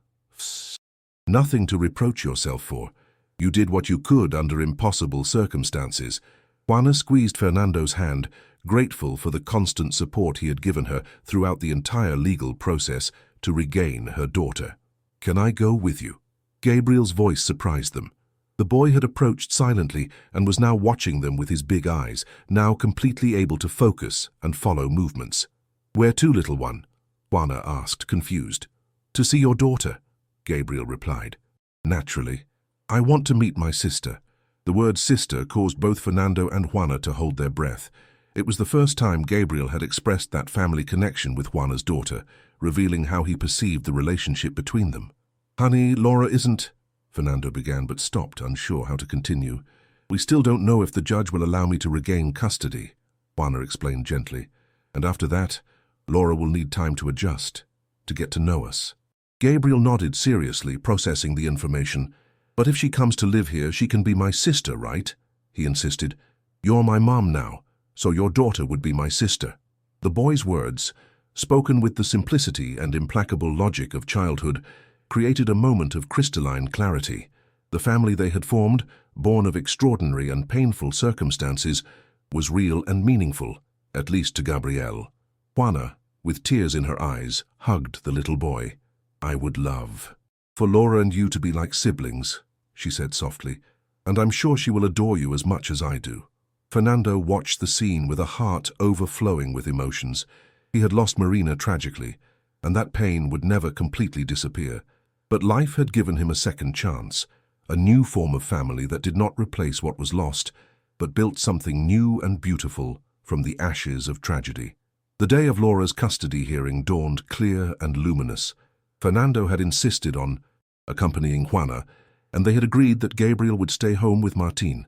nothing to reproach yourself for. You did what you could under impossible circumstances." Juana squeezed Fernando's hand, grateful for the constant support he had given her throughout the entire legal process to regain her daughter. "Can I go with you?" Gabriel's voice surprised them. The boy had approached silently and was now watching them with his big eyes, now completely able to focus and follow movements. "Where to, little one?" Juana asked, confused. "To see your daughter," Gabriel replied. "Naturally. I want to meet my sister." The word sister caused both Fernando and Juana to hold their breath. It was the first time Gabriel had expressed that family connection with Juana's daughter, revealing how he perceived the relationship between them. "Honey, Laura isn't—" Fernando began but stopped, unsure how to continue. "We still don't know if the judge will allow me to regain custody," Juana explained gently. "And after that, Laura will need time to adjust, to get to know us." Gabriel nodded seriously, processing the information. "But if she comes to live here, she can be my sister, right?" he insisted. "You're my mom now, so your daughter would be my sister." The boy's words, spoken with the simplicity and implacable logic of childhood, created a moment of crystalline clarity. The family they had formed, born of extraordinary and painful circumstances, was real and meaningful, at least to Gabriel. Juana, with tears in her eyes, hugged the little boy. "I would love for Laura and you to be like siblings," she said softly, "and I'm sure she will adore you as much as I do." Fernando watched the scene with a heart overflowing with emotions. He had lost Marina tragically, and that pain would never completely disappear. But life had given him a second chance, a new form of family that did not replace what was lost, but built something new and beautiful from the ashes of tragedy. The day of Laura's custody hearing dawned clear and luminous. Fernando had insisted on accompanying Juana, and they had agreed that Gabriel would stay home with Martín.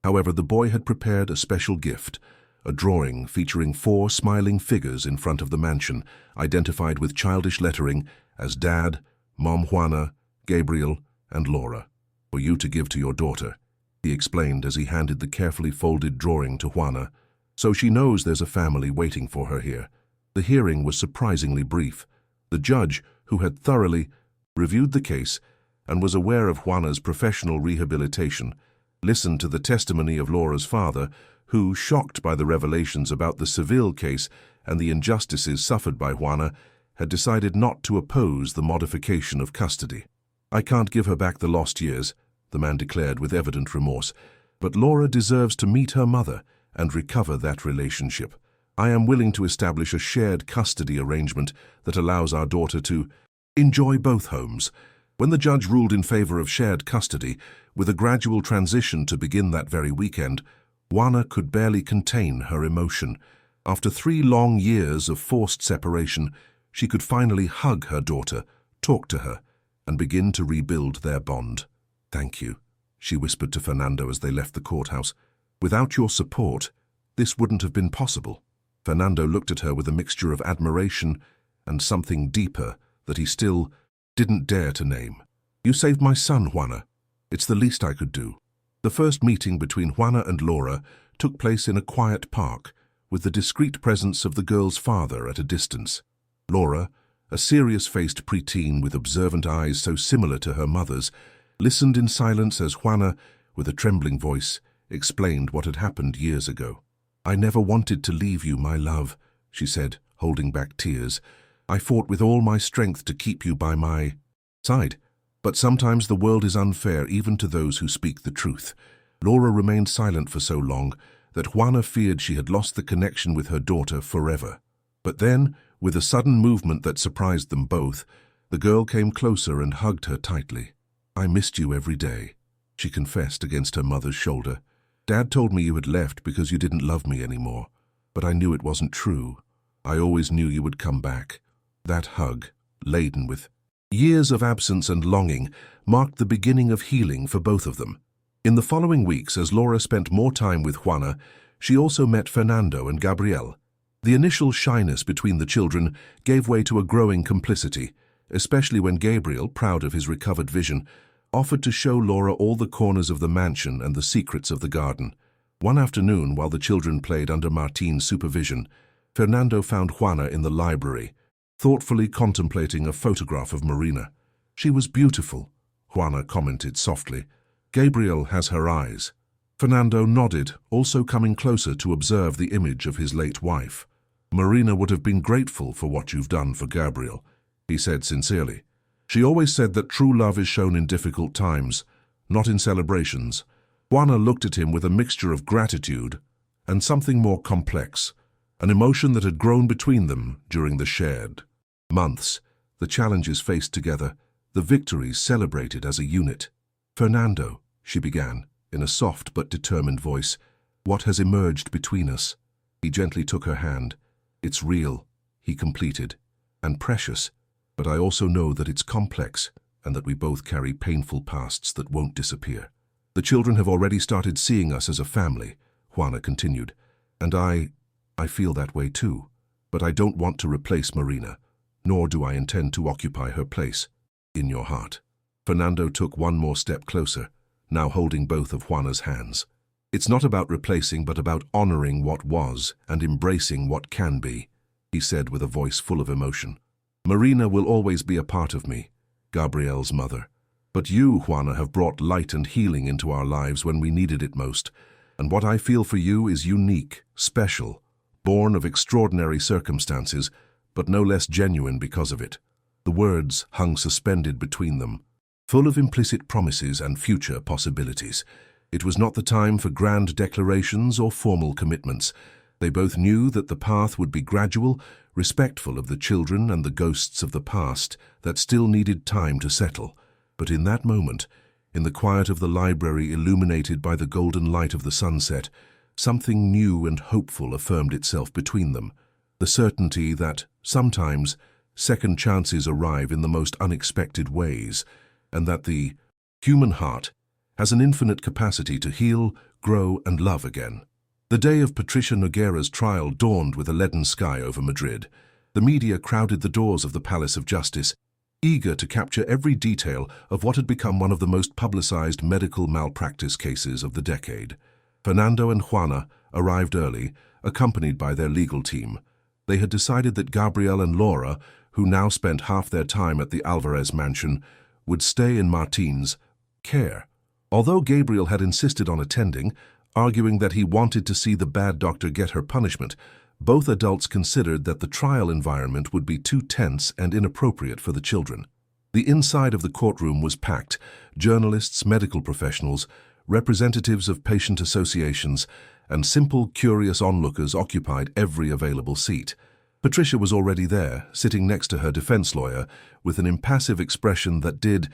However, the boy had prepared a special gift, a drawing featuring 4 smiling figures in front of the mansion, identified with childish lettering as Dad, Mom Juana, Gabriel, and Laura. "For you to give to your daughter," he explained as he handed the carefully folded drawing to Juana. "So she knows there's a family waiting for her here." The hearing was surprisingly brief. The judge, who had thoroughly reviewed the case and was aware of Juana's professional rehabilitation, listened to the testimony of Laura's father, who, shocked by the revelations about the Seville case and the injustices suffered by Juana, had decided not to oppose the modification of custody. "I can't give her back the lost years," the man declared with evident remorse, "but Laura deserves to meet her mother and recover that relationship. I am willing to establish a shared custody arrangement that allows our daughter to enjoy both homes." When the judge ruled in favor of shared custody, with a gradual transition to begin that very weekend, Juana could barely contain her emotion. After 3 long years of forced separation, she could finally hug her daughter, talk to her, and begin to rebuild their bond. "Thank you," she whispered to Fernando as they left the courthouse. "Without your support, this wouldn't have been possible." Fernando looked at her with a mixture of admiration and something deeper that he still didn't dare to name. "You saved my son, Juana. It's the least I could do." The first meeting between Juana and Laura took place in a quiet park, with the discreet presence of the girl's father at a distance. Laura, a serious-faced preteen with observant eyes so similar to her mother's, listened in silence as Juana, with a trembling voice, explained what had happened years ago. "I never wanted to leave you, my love," she said, holding back tears. "I fought with all my strength to keep you by my side. But sometimes the world is unfair even to those who speak the truth." Laura remained silent for so long that Juana feared she had lost the connection with her daughter forever. But then, with a sudden movement that surprised them both, the girl came closer and hugged her tightly. "I missed you every day," she confessed against her mother's shoulder. "Dad told me you had left because you didn't love me anymore, but I knew it wasn't true. I always knew you would come back." That hug, laden with years of absence and longing, marked the beginning of healing for both of them. In the following weeks, as Laura spent more time with Juana, she also met Fernando and Gabriel. The initial shyness between the children gave way to a growing complicity, especially when Gabriel, proud of his recovered vision, offered to show Laura all the corners of the mansion and the secrets of the garden. One afternoon, while the children played under Martin's supervision, Fernando found Juana in the library, thoughtfully contemplating a photograph of Marina. "She was beautiful," Juana commented softly. "Gabriel has her eyes." Fernando nodded, also coming closer to observe the image of his late wife. "Marina would have been grateful for what you've done for Gabriel," he said sincerely. "She always said that true love is shown in difficult times, not in celebrations." Juana looked at him with a mixture of gratitude and something more complex, an emotion that had grown between them during the shared months, the challenges faced together, the victories celebrated as a unit. "Fernando," she began, in a soft but determined voice, "what has emerged between us?" He gently took her hand. "It's real," he completed, "and precious, but I also know that it's complex and that we both carry painful pasts that won't disappear. The children have already started seeing us as a family," Juana continued, "and I feel that way too, but I don't want to replace Marina, nor do I intend to occupy her place in your heart." Fernando took one more step closer, now holding both of Juana's hands. "It's not about replacing, but about honoring what was and embracing what can be," he said with a voice full of emotion. "Marina will always be a part of me, Gabriel's mother. But you, Juana, have brought light and healing into our lives when we needed it most, and what I feel for you is unique, special, born of extraordinary circumstances, but no less genuine because of it." The words hung suspended between them, full of implicit promises and future possibilities. It was not the time for grand declarations or formal commitments. They both knew that the path would be gradual, respectful of the children and the ghosts of the past that still needed time to settle. But in that moment, in the quiet of the library illuminated by the golden light of the sunset, something new and hopeful affirmed itself between them. The certainty that, sometimes, second chances arrive in the most unexpected ways, and that the human heart has an infinite capacity to heal, grow, and love again. The day of Patricia Noguera's trial dawned with a leaden sky over Madrid. The media crowded the doors of the Palace of Justice, eager to capture every detail of what had become one of the most publicized medical malpractice cases of the decade. Fernando and Juana arrived early, accompanied by their legal team. They had decided that Gabriel and Laura, who now spent half their time at the Alvarez mansion, would stay in Martin's care. Although Gabriel had insisted on attending, arguing that he wanted to see the bad doctor get her punishment, both adults considered that the trial environment would be too tense and inappropriate for the children. The inside of the courtroom was packed. Journalists, medical professionals, representatives of patient associations, and simple, curious onlookers occupied every available seat. Patricia was already there, sitting next to her defense lawyer, with an impassive expression that did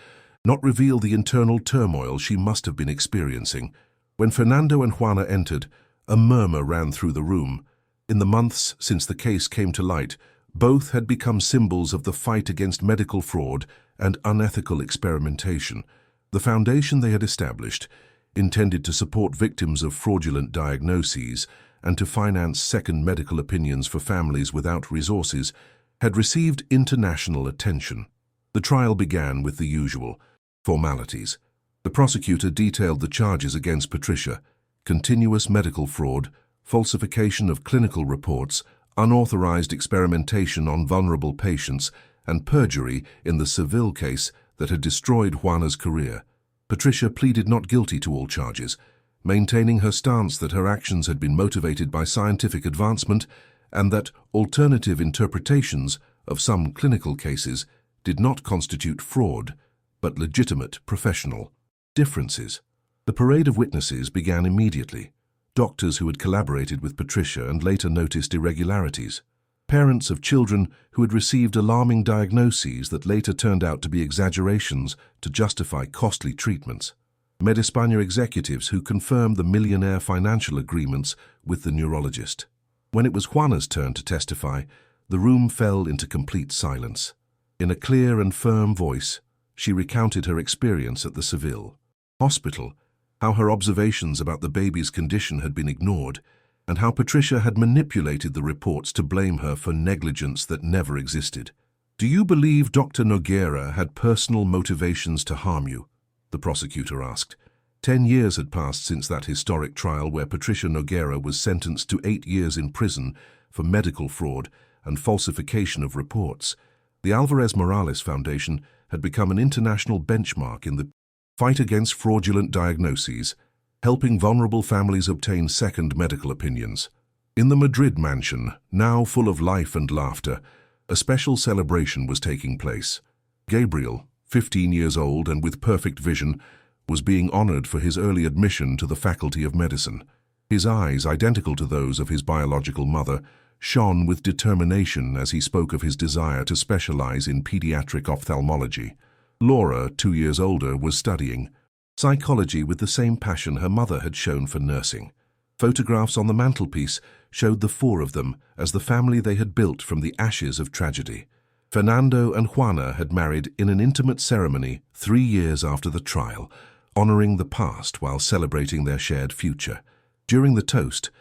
not reveal the internal turmoil she must have been experiencing. When Fernando and Juana entered, a murmur ran through the room. In the months since the case came to light, both had become symbols of the fight against medical fraud and unethical experimentation. The foundation they had established, intended to support victims of fraudulent diagnoses and to finance second medical opinions for families without resources, had received international attention. The trial began with the usual formalities. The prosecutor detailed the charges against Patricia: continuous medical fraud, falsification of clinical reports, unauthorized experimentation on vulnerable patients, and perjury in the Seville case that had destroyed Juana's career. Patricia pleaded not guilty to all charges, maintaining her stance that her actions had been motivated by scientific advancement and that alternative interpretations of some clinical cases did not constitute fraud, but legitimate professional differences. The parade of witnesses began immediately. Doctors who had collaborated with Patricia and later noticed irregularities. Parents of children who had received alarming diagnoses that later turned out to be exaggerations to justify costly treatments. Medispaña executives who confirmed the Millionaire financial agreements with the neurologist. When it was Juana's turn to testify, the room fell into complete silence. In a clear and firm voice, she recounted her experience at the Seville hospital, how her observations about the baby's condition had been ignored, and how Patricia had manipulated the reports to blame her for negligence that never existed. "Do you believe Dr. Nogueira had personal motivations to harm you?" the prosecutor asked. 10 years had passed since that historic trial where Patricia Nogueira was sentenced to 8 years in prison for medical fraud and falsification of reports. The Alvarez Morales Foundation had become an international benchmark in the fight against fraudulent diagnoses, helping vulnerable families obtain second medical opinions. In the Madrid mansion, now full of life and laughter, a special celebration was taking place. Gabriel, 15 years old and with perfect vision, was being honored for his early admission to the Faculty of Medicine. His eyes, identical to those of his biological mother, shone with determination as he spoke of his desire to specialize in pediatric ophthalmology. Laura, 2 years older, was studying psychology with the same passion her mother had shown for nursing. Photographs on the mantelpiece showed the 4 of them as the family they had built from the ashes of tragedy. Fernando and Juana had married in an intimate ceremony 3 years after the trial, honoring the past while celebrating their shared future. During the toast,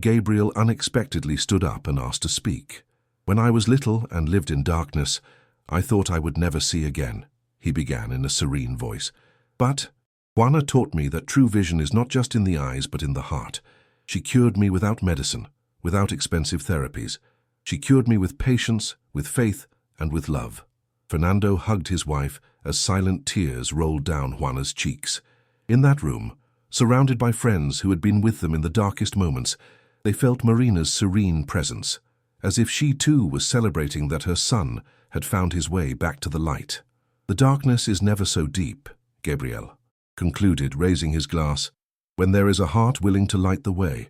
Gabriel unexpectedly stood up and asked to speak. "When I was little and lived in darkness, I thought I would never see again," he began in a serene voice. "But Juana taught me that true vision is not just in the eyes but in the heart. She cured me without medicine, without expensive therapies. She cured me with patience, with faith, and with love." Fernando hugged his wife as silent tears rolled down Juana's cheeks. In that room, surrounded by friends who had been with them in the darkest moments, they felt Marina's serene presence, as if she too was celebrating that her son had found his way back to the light. "The darkness is never so deep," Gabriel concluded, raising his glass, "when there is a heart willing to light the way."